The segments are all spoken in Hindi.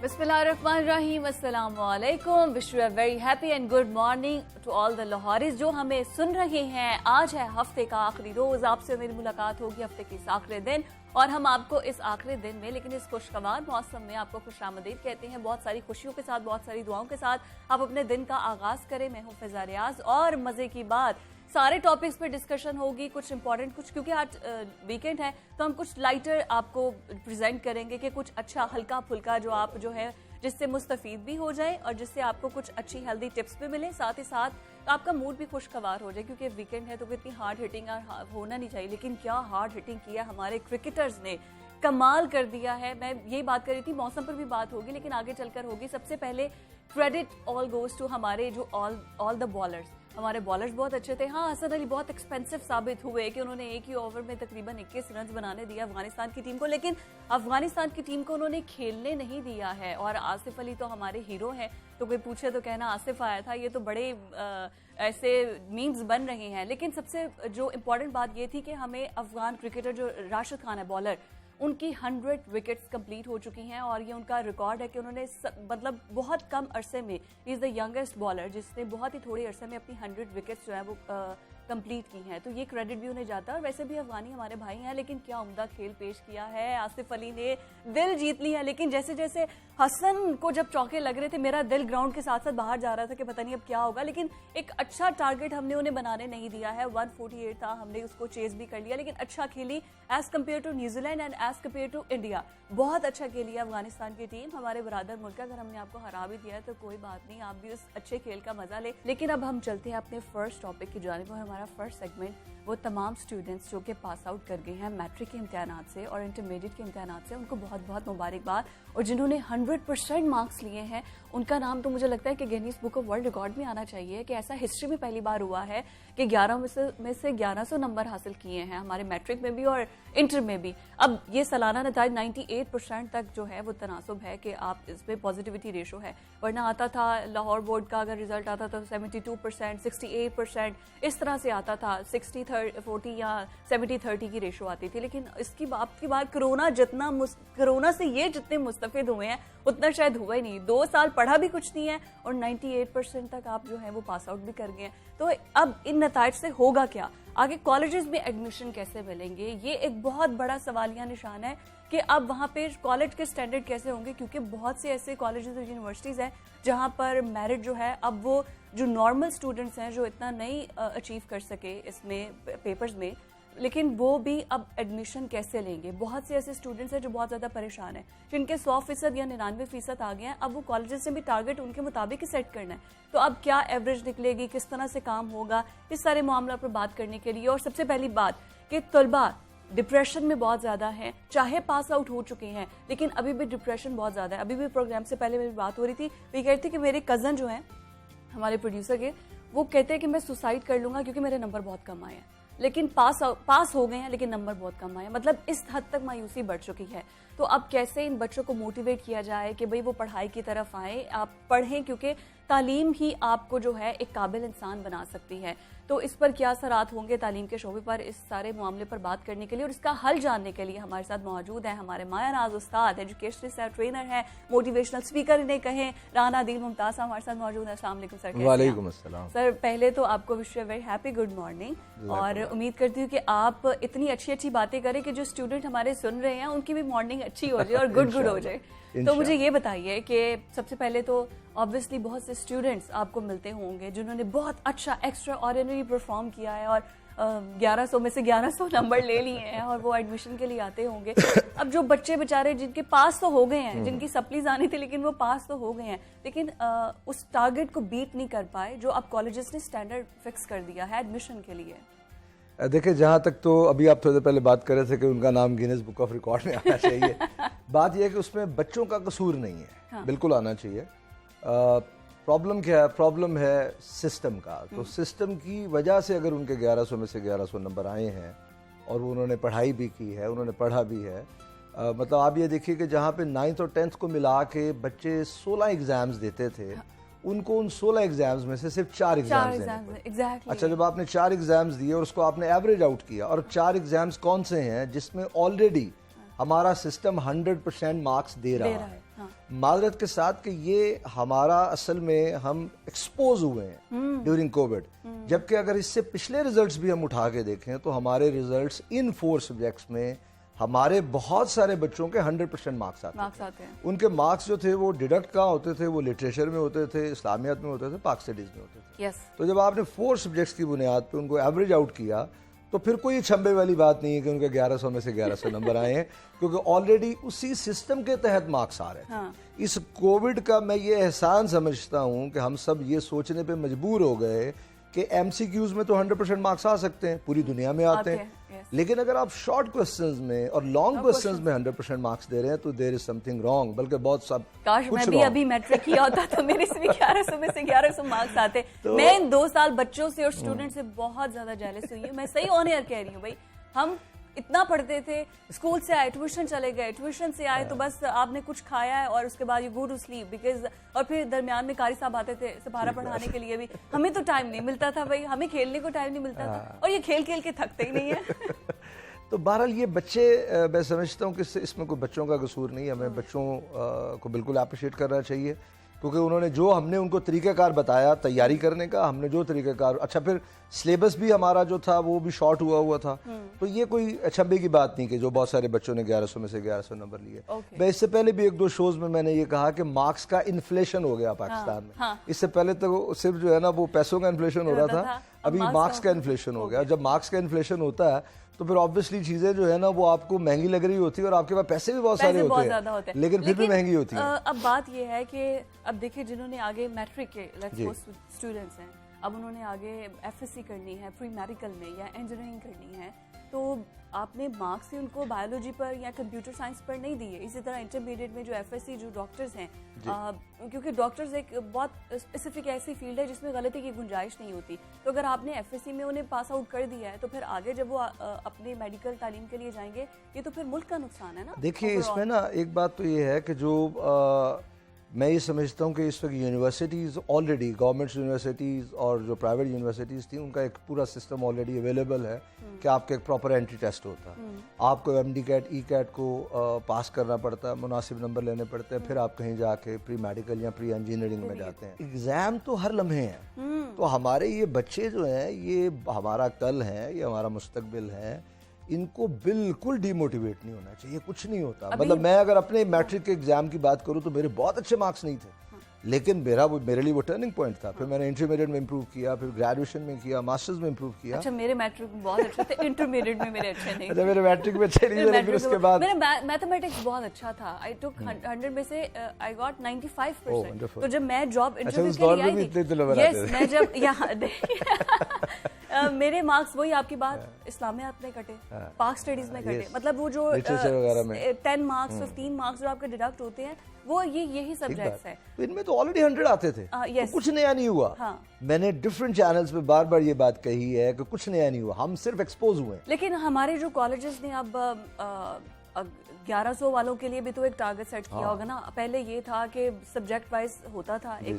बिस्मिल्लाहिर्रहमानिर्रहीम, अस्सलाम वालेकुम। Wish you a very happy and good morning to all the Lahoris जो हमें सुन रहे हैं। आज है हफ्ते का आखिरी रोज, आपसे मेरी मुलाकात होगी हफ्ते के इस आखिरी दिन, और हम आपको इस आखिरी दिन में लेकिन इस खुशगवार मौसम में आपको खुशामदीद कहते हैं। बहुत सारी खुशियों के साथ, बहुत सारी दुआओं के साथ आप अपने दिन का आगाज करें। मैं हूँ फिजा रियाज और मजे की बात सारे टॉपिक्स पे डिस्कशन होगी, कुछ इंपॉर्टेंट, कुछ क्योंकि आज वीकेंड है तो हम कुछ लाइटर आपको प्रेजेंट करेंगे कि कुछ अच्छा हल्का फुल्का जो आप जो है जिससे मुस्तफीद भी हो जाए और जिससे आपको कुछ अच्छी हेल्दी टिप्स भी मिले, साथ ही साथ आपका मूड भी खुशगवार हो जाए। क्योंकि वीकेंड है तो इतनी हार्ड हिटिंग होना नहीं चाहिए, लेकिन क्या हार्ड हिटिंग किया हमारे क्रिकेटर्स ने, कमाल कर दिया है। मैं यही बात कर रही थी, मौसम पर भी बात होगी लेकिन आगे चलकर होगी। सबसे पहले क्रेडिट ऑल गोज टू हमारे जो ऑल द बॉलर्स, हमारे बॉलर्स बहुत अच्छे थे। हाँ, हसन अली बहुत एक्सपेंसिव साबित हुए कि उन्होंने एक ही ओवर में तकरीबन 21 रन बनाने दिया अफगानिस्तान की टीम को, लेकिन अफगानिस्तान की टीम को उन्होंने खेलने नहीं दिया है। और आसिफ अली तो हमारे हीरो हैं, तो कोई पूछे तो कहना आसिफ आया था, ये तो बड़े ऐसे मीम्स बन रहे हैं। लेकिन सबसे जो इम्पोर्टेंट बात ये थी कि हमें अफगान क्रिकेटर जो राशिद खान है बॉलर, उनकी 100 विकेट्स कंप्लीट हो चुकी हैं और ये उनका रिकॉर्ड है कि उन्होंने मतलब बहुत कम अरसे में, इज द यंगेस्ट बॉलर जिसने बहुत ही थोड़े अरसे में अपनी 100 विकेट्स जो है वो कंप्लीट की हैं। तो ये क्रेडिट भी उन्हें जाता है। और वैसे भी अफगानी हमारे भाई हैं, लेकिन क्या उम्दा खेल पेश किया है। आसिफ अली ने दिल जीत ली है, लेकिन जैसे जैसे हसन को जब चौके लग रहे थे मेरा दिल ग्राउंड के साथ साथ बाहर जा रहा था कि पता नहीं अब क्या होगा, लेकिन एक अच्छा टारगेट हमने उन्हें बनाने नहीं दिया है। 148 था, हमने उसको चेज भी कर लिया, लेकिन अच्छा खेली as compare to New Zealand and as compare to India. बहुत अच्छा खेली है अफगानिस्तान की टीम, हमारे बरादर मुल्क। अगर हमने आपको हरा भी दिया है तो कोई बात नहीं, आप भी उस अच्छे खेल का मजा ले। लेकिन अब हम चलते हैं अपने फर्स्ट टॉपिक की जानिब। वो है हमारा फर्स्ट सेगमेंट, वो तमाम स्टूडेंट्स जो कि पास आउट कर गए हैं मैट्रिक के इम्तिहानात से और इंटरमीडिएट के इम्तिहानात से, उनको बहुत बहुत मुबारकबाद। और जिन्होंने 100% मार्क्स लिए हैं उनका नाम तो मुझे लगता है कि Guinness book of world record में आना चाहिए कि ऐसा हिस्ट्री में पहली बार हुआ है कि 11 में से 1100 नंबर हासिल किए हैं हमारे मैट्रिक में भी और इंटर में भी। अब ये सालाना नताज 98% तक जो है वो तनासब है कि आप इसमें पॉजिटिविटी रेशो है। वरना आता था लाहौर बोर्ड का अगर रिजल्ट आता था 72%, 68%, इस तरह से आता था। 60-40 या 70-30 की रेशो आती थी। लेकिन इसकी आपकी बात कोरोना से ये जितने मुस्तफिद हुए हैं उतना शायद हुआ ही नहीं। 2 साल पढ़ा भी कुछ नहीं है और 98% तक आप जो है वो पास आउट भी कर गए हैं। तो अब इन नताइज से होगा क्या, आगे कॉलेजेस में एडमिशन कैसे मिलेंगे, ये एक बहुत बड़ा सवालिया निशान है कि अब वहाँ पे कॉलेज के स्टैंडर्ड कैसे होंगे। क्योंकि बहुत से ऐसे कॉलेजेस और यूनिवर्सिटीज़ हैं जहाँ पर मेरिट जो है, अब वो जो नॉर्मल स्टूडेंट्स हैं जो इतना नहीं अचीव कर सके इसमें पेपर्स में, लेकिन वो भी अब एडमिशन कैसे लेंगे। बहुत से ऐसे स्टूडेंट्स हैं जो बहुत ज़्यादा परेशान हैं, जिनके 100% या 99% आ गए हैं। अब वो कॉलेजेस ने भी टारगेट उनके मुताबिक ही सेट करना है। तो अब क्या एवरेज निकलेगी, किस तरह से काम होगा, इस सारे मामला पर बात करने के लिए। और सबसे पहली बात कि तलबा डिप्रेशन में बहुत ज़्यादा है, चाहे पास आउट हो चुके हैं लेकिन अभी भी डिप्रेशन बहुत ज़्यादा है। अभी भी प्रोग्राम से पहले मेरी बात हो रही थी, वे कहती कि मेरे कज़न जो हैं हमारे प्रोड्यूसर के, वो कहते हैं कि मैं सुसाइड कर लूँगा क्योंकि मेरे नंबर बहुत कम आए हैं। लेकिन पास हो गए हैं लेकिन नंबर बहुत कम आए, मतलब इस हद तक मायूसी बढ़ चुकी है। तो अब कैसे इन बच्चों को मोटिवेट किया जाए कि भाई वो पढ़ाई की तरफ आए, आप पढ़ें, क्योंकि तालीम ही आपको जो है एक काबिल इंसान बना सकती है। तो इस पर क्या असरात होंगे तालीम के शोबे पर, इस सारे मामले पर बात करने के लिए और इसका हल जानने के लिए हमारे साथ मौजूद हैं हमारे माया नाज उस्ताद, एजुकेशनिस्ट है, ट्रेनर है, मोटिवेशनल स्पीकर इन्हें कहें, राना दिल मुमताज हमारे साथ मौजूद है। अस्सलाम वालेकुम सर। वालेकुम अस्सलाम सर, पहले तो आपको wish very happy good morning और उम्मीद करती हूँ कि आप इतनी अच्छी अच्छी बातें करें कि जो स्टूडेंट हमारे सुन रहे हैं उनकी भी मॉर्निंग अच्छी हो जाए और गुड हो जाए। तो मुझे ये बताइए कि सबसे पहले तो ऑब्वियसली बहुत से स्टूडेंट्स आपको मिलते होंगे जिन्होंने बहुत अच्छा एक्स्ट्रा ऑर्डिनरी परफॉर्म किया है और 1100 में से 1100 नंबर ले लिए हैं और वो एडमिशन के लिए आते होंगे। अब जो बच्चे बेचारे जिनके पास तो हो गए हैं, जिनकी सप्लीज आनी थी लेकिन वो पास तो हो गए हैं, लेकिन उस टारगेट को बीट नहीं कर पाए जो अब कॉलेजेस ने स्टैंडर्ड फिक्स कर दिया है एडमिशन के लिए। देखिए, जहाँ तक तो अभी आप थोड़ी देर पहले बात कर रहे थे कि उनका नाम गिनीज बुक ऑफ रिकॉर्ड में आना चाहिए। बात यह है कि उसमें बच्चों का कसूर नहीं है। हाँ। बिल्कुल आना चाहिए। प्रॉब्लम क्या है? प्रॉब्लम है सिस्टम का। तो सिस्टम की वजह से अगर उनके 1100 में से 1100 नंबर आए हैं और वो उन्होंने पढ़ाई भी की है, उन्होंने पढ़ा भी है, मतलब आप ये देखिए कि जहाँ पे 9th और 10th को मिला के बच्चे 16 एग्जाम्स देते थे, उनको उन 16 एग्जाम्स में से सिर्फ 4 एग्जाम्स exactly. अच्छा, जब आपने 4 एग्जाम्स दिए और उसको आपने एवरेज आउट किया, और 4 एग्जाम्स कौन से हैं जिसमें ऑलरेडी हमारा सिस्टम 100% मार्क्स दे रहा है, माजरत के साथ कि ये हमारा असल में हम एक्सपोज हुए हैं ड्यूरिंग कोविड, जबकि अगर इससे पिछले रिजल्ट्स भी हम उठा के देखें तो हमारे रिजल्ट्स इन 4 सब्जेक्ट्स में हमारे बहुत सारे बच्चों के 100% मार्क्स आते हैं। उनके मार्क्स जो थे वो डिडक्ट कहाँ होते थे, वो लिटरेचर में होते थे, इस्लामियात में होते थे, पाक स्टडीज में होते थे। तो जब आपने 4 सब्जेक्ट्स की बुनियाद पे उनको एवरेज आउट किया तो फिर कोई छंबे वाली बात नहीं है कि उनके 1100 में से 1100 नंबर आए हैं, क्योंकि ऑलरेडी उसी सिस्टम के तहत मार्क्स आ रहे हैं। इस कोविड का मैं ये एहसान समझता हूँ कि हम सब ये सोचने पे मजबूर हो गए कि एमसीक्यूज में तो 100% मार्क्स आ सकते हैं, पूरी दुनिया में आते हैं, लेकिन अगर आप शॉर्ट क्वेश्चंस में और लॉन्ग क्वेश्चंस में 100% मार्क्स दे रहे हैं तो देयर इज समथिंग रॉन्ग। बल्कि बहुत सब काश मैं भी अभी मैट्रिक किया होता तो मेरे से भी 1100 में से 1100 मार्क्स आते। तो मैं इन 2 साल बच्चों से और स्टूडेंट से बहुत ज्यादा जेलस हुई हूँ। मैं सही ऑन एयर कह रही हूँ भाई, हम इतना पढ़ते थे, स्कूल से आए ट्यूशन चले गए, ट्यूशन से आए तो बस आपने कुछ खाया है और उसके बाद you go to sleep because, और फिर दरमियान में कारी साहब आते थे सहारा पढ़ाने के लिए भी, हमें तो टाइम नहीं मिलता था भाई, हमें खेलने को टाइम नहीं मिलता था, और ये खेल खेल के थकते ही नहीं है। तो बहरहाल ये बच्चे, मैं समझता हूँ कि इसमें कोई बच्चों का कसूर नहीं है, हमें बच्चों को बिल्कुल अप्रिशिएट करना चाहिए, क्योंकि उन्होंने जो हमने उनको तरीक़ाकार बताया तैयारी करने का, हमने जो तरीक़ाकार, अच्छा फिर सिलेबस भी हमारा जो था वो भी शॉर्ट हुआ था, तो ये कोई अचंभे की बात नहीं कि जो बहुत सारे बच्चों ने 1100 में से 1100 नंबर लिए। मैं इससे पहले भी 1-2 शोज में मैंने ये कहा कि मार्क्स का इन्फ्लेशन हो गया पाकिस्तान में। इससे पहले तो सिर्फ जो है ना वो पैसों का इन्फ्लेशन हो रहा था, अभी मार्क्स का इन्फ्लेशन हो गया। जब मार्क्स का इन्फ्लेशन होता है तो फिर ऑब्वियसली चीजें जो है ना वो आपको महंगी लग रही होती है और आपके पास पैसे भी बहुत सारे होते हैं, लेकिन फिर भी महंगी होती है। अब बात ये है कि अब देखिए जिन्होंने आगे मैट्रिक के स्टूडेंट्स हैं, अब उन्होंने आगे एफएससी करनी है, प्री मेडिकल में या इंजीनियरिंग करनी है, तो आपने मार्क्स ही उनको बायोलॉजी पर या कंप्यूटर साइंस पर नहीं दिए। इसी तरह इंटरमीडिएट में जो एफएससी जो डॉक्टर्स हैं, क्योंकि डॉक्टर्स एक बहुत स्पेसिफिक ऐसी फील्ड है जिसमें गलती की गुंजाइश नहीं होती, तो अगर आपने एफएससी में उन्हें पास आउट कर दिया है तो फिर आगे जब वो अपने मेडिकल तालीम के लिए जाएंगे, ये तो फिर मुल्क का नुकसान है ना। देखिए इसमें ना एक बात तो ये है कि जो मैं ये समझता हूँ कि इस वक्त यूनिवर्सिटीज़ ऑलरेडी, गवर्नमेंट यूनिवर्सिटीज़ और जो प्राइवेट यूनिवर्सिटीज़ थी, उनका एक पूरा सिस्टम ऑलरेडी अवेलेबल है कि आपका एक प्रॉपर एंट्री टेस्ट होता है, आपको एमडी कैट ई कैट को पास करना पड़ता है, मुनासिब नंबर लेने पड़ते हैं, फिर आप कहीं जाके प्री मेडिकल या प्री इंजीनियरिंग में जाते हैं। एग्ज़ाम तो हर लम्हे हैं, तो हमारे ये बच्चे जो हैं ये हमारा कल हैं, ये हमारा मुस्तकबिल है, इनको बिल्कुल डिमोटिवेट नहीं होना चाहिए, कुछ नहीं होता। मतलब मैं अगर अपने मैट्रिक के एग्जाम की बात करूं तो मेरे बहुत अच्छे मार्क्स नहीं थे, लेकिन मेरे लिए वो टर्निंग पॉइंट था। फिर मैंने इंटरमीडिएट में इंप्रूव किया, फिर ग्रेजुएशन में किया, मास्टर्स में इंप्रूव किया। अच्छा मेरे मैट्रिक में बहुत अच्छे थे, इंटरमीडिएट में मेरे अच्छे नहीं थे। अच्छा मेरे मैट्रिक में अच्छे नहीं थे, फिर उसके बाद मेरा मैथमेटिक्स बहुत अच्छा था, आई टुक 100 में से आई गॉट 95%। तो जब मैं जॉब इंटरव्यू के लिए आई थी, यस मैं जब यहाँ मेरे मार्क्स वही आपकी बात इस्लामियात में कटे, पाक स्टडीज में कटे, मतलब वो जो 10 मार्क्स 15 मार्क्स जो आपके डिडक्ट होते हैं वो यही सब्जेक्ट्स है। तो इनमें तो ऑलरेडी 100 आते थे, तो कुछ नया नहीं हुआ। मैंने डिफरेंट चैनल्स पे बार बार ये बात कही है कि कुछ नया नहीं हुआ, हम सिर्फ एक्सपोज हुए। लेकिन हमारे जो कॉलेजेस ने अब 1100 वालों के लिए भी तो एक टारगेट सेट किया होगा ना। पहले ये था कि सब्जेक्ट वाइज होता था एक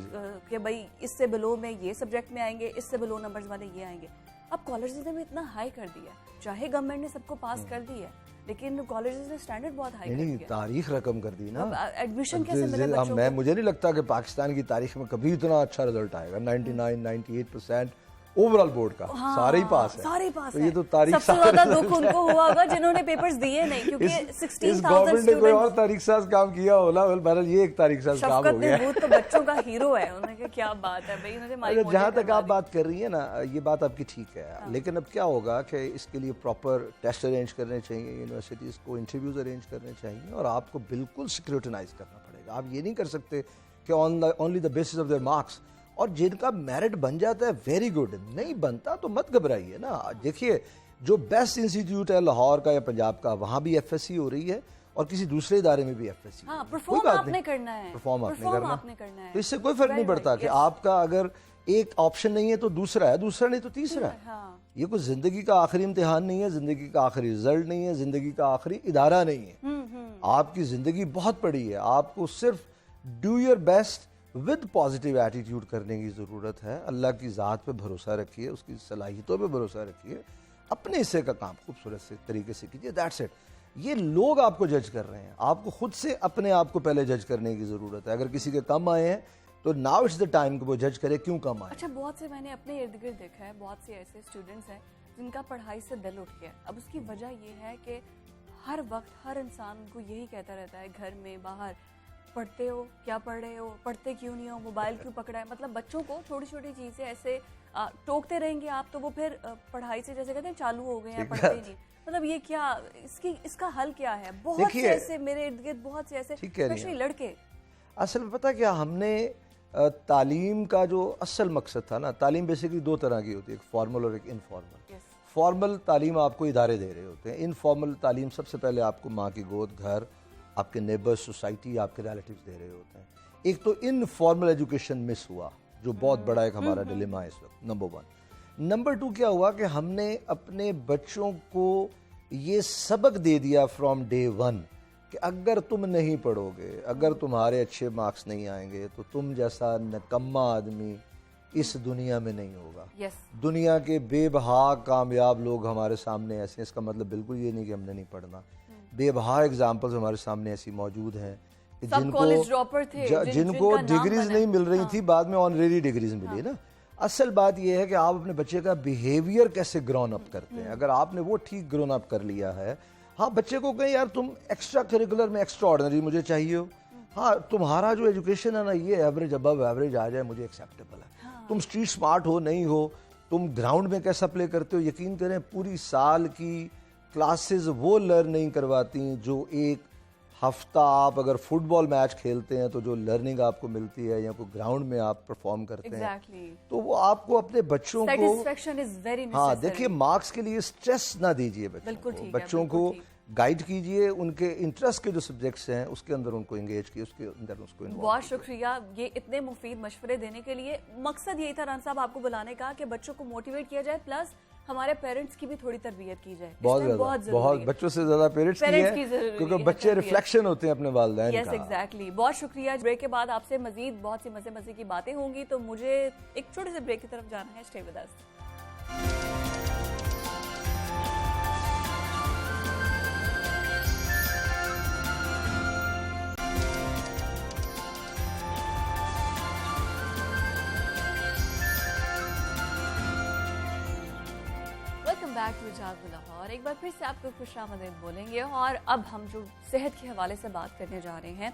कि भाई इससे बिलो में ये सब्जेक्ट में आएंगे, इससे बिलो नंबर्स वाले ये आएंगे। अब कॉलेजेस ने भी इतना हाई कर दिया, चाहे गवर्नमेंट ने सबको पास कर दी है, लेकिन कॉलेजेस ने स्टैंडर्ड बहुत हाई कर दिया, तारीख रकम कर दी ना। एडमिशन कैसे मिले बच्चों को? मुझे नहीं लगता कि पाकिस्तान की तारीख में कभी इतना अच्छा रिजल्ट आएगा। 99-98% ओवरऑल बोर्ड का सारे ही पास है, सारे पास तो ये तो तारीख सबसे ज्यादा दुख उनको हुआ होगा जिन्होंने पेपर्स दिए नहीं, क्योंकि 16,000 ने कोई और तारीख साज काम किया होला, बहरहाल ये एक तारीख साज काम हो गया। शफकत तो बच्चों का हीरो है, उन्होंने कहा क्या बात है भाई, उन्होंने जहाँ तक आप बात कर रही है ना, ये बात आपकी ठीक है, लेकिन अब क्या होगा कि इसके लिए प्रॉपर टेस्ट अरेंज करने चाहिए, यूनिवर्सिटीज को इंटरव्यूज अरेंज करने चाहिए, और आपको बिल्कुल स्क्रूटिनाइज करना पड़ेगा। आप ये नहीं कर सकते कि only the basis of their marks, और जिनका मेरिट बन जाता है वेरी गुड, नहीं बनता तो मत घबराइए ना। देखिए जो बेस्ट इंस्टीट्यूट है लाहौर का या पंजाब का, वहाँ भी एफएससी हो रही है और किसी दूसरे इदारे में भी एफएससी। परफॉर्म आपने करना है, परफॉर्म आपने करना है, तो इससे कोई फर्क नहीं पड़ता कि आपका अगर एक ऑप्शन नहीं है तो दूसरा है, दूसरा नहीं तो तीसरा है। ये कोई जिंदगी का आखिरी इम्तिहान नहीं है, जिंदगी का आखिरी रिजल्ट नहीं है, जिंदगी का आखिरी इदारा नहीं है। आपकी जिंदगी बहुत बड़ी है, आपको सिर्फ do your best with positive attitude करने की ज़रूरत है। अल्लाह की ज़ात पे भरोसा रखिए, उसकी सलाहियतों पे भरोसा रखिए, अपने हिस्से का काम खूबसूरत से तरीके से कीजिए, दैट्स इट। ये लोग आपको जज कर रहे हैं, आपको खुद से अपने आप को पहले जज करने की ज़रूरत है। अगर किसी के कम आए हैं तो नाउ इट्स द टाइम कि वो जज करे क्यों कम आए। अच्छा, बहुत से मैंने अपने इर्द गिर्द देखा है, बहुत से ऐसे स्टूडेंट्स हैं जिनका पढ़ाई से दिल उठ गया। अब उसकी वजह ये है कि हर वक्त हर इंसान उनको यही कहता रहता है, घर में बाहर, पढ़ते हो, क्या पढ़ रहे हो, पढ़ते क्यों नहीं हो, मोबाइल क्यों पकड़ा है। मतलब बच्चों को छोटी छोटी चीज़ें ऐसे टोकते रहेंगे आप तो वो फिर पढ़ाई से जैसे कहते हैं चालू हो गए हैं, पढ़ते ही नहीं। मतलब ये क्या, इसका हल क्या है? बहुत से ऐसे मेरे इर्द गिर्द बहुत से ऐसे स्पेशली लड़के। असल में पता क्या, हमने तालीम का जो असल मकसद था ना, तालीम बेसिकली दो तरह की होती है, एक फॉर्मल और एक इनफॉर्मल। फॉर्मल तालीम आपको इदारे दे रहे होते हैं, इनफॉर्मल तालीम सबसे पहले आपको माँ की गोद, घर, आपके नेबर्स, सोसाइटी, आपके रिलेटिव्स दे रहे होते हैं। एक तो इनफॉर्मल एजुकेशन मिस हुआ, जो बहुत बड़ा एक हमारा डिलेमा है इस वक्त, नंबर 1। नंबर 2 क्या हुआ कि हमने अपने बच्चों को ये सबक दे दिया फ्रॉम डे 1 कि अगर तुम नहीं पढ़ोगे, अगर तुम्हारे अच्छे मार्क्स नहीं आएंगे तो तुम जैसा निकम्मा आदमी इस दुनिया में नहीं होगा। दुनिया के बेबहा कामयाब लोग हमारे सामने ऐसे हैं। इसका मतलब बिल्कुल ये नहीं कि हमने नहीं पढ़ना। बेबहा एग्जाम्पल्स हमारे सामने ऐसी मौजूद हैं जिनको डिग्रीज नहीं मिल रही थी, बाद में ऑनरेरी डिग्रीज मिली ना। असल बात यह है कि आप अपने बच्चे का बिहेवियर कैसे ग्रोन अप करते हैं। अगर आपने वो ठीक ग्रोन अप कर लिया है, हाँ, बच्चे को कहें यार तुम एक्स्ट्रा करिकुलर में एक्स्ट्रा ऑर्डिनरी मुझे चाहिए हो, हाँ, तुम्हारा जो एजुकेशन है ना ये एवरेज अबव एवरेज आ जाए मुझे एक्सेप्टेबल है। तुम स्ट्रीट स्मार्ट हो नहीं हो, तुम ग्राउंड में कैसा प्ले करते हो, यकीन करें पूरी साल की क्लासेस वो लर्न नहीं करवाती जो एक हफ्ता आप अगर फुटबॉल मैच खेलते हैं तो जो लर्निंग आपको मिलती है या कोई ग्राउंड में आप परफॉर्म करते हैं, तो वो आपको अपने बच्चों को, हाँ, देखिए, मार्क्स के लिए स्ट्रेस ना दीजिए बच्चों को गाइड कीजिए, उनके इंटरेस्ट के जो सब्जेक्ट्स हैं उसके अंदर उनको एंगेज कीजिए, उसके अंदर उसको इन्वॉल्व। बहुत शुक्रिया ये इतने मुफीद मशवरे देने के लिए। मकसद यही था राना साहब आपको बुलाने का कि बच्चों को मोटिवेट किया जाए, प्लस हमारे पेरेंट्स की भी थोड़ी तरबियत की जाए। बहुत बच्चों से ज्यादा पेरेंट्स की है, क्योंकि बच्चे रिफ्लेक्शन होते हैं अपने वालिदैन का। Yes, exactly. बहुत शुक्रिया। ब्रेक के बाद आपसे मजीद बहुत सी मजे की बातें होंगी, तो मुझे एक छोटे से ब्रेक की तरफ जाना है। Stay with us. Back to Jago Lahore. एक बार फिर से आपको खुशामदीद बोलेंगे और अब हम जो सेहत के हवाले से बात करने जा रहे हैं,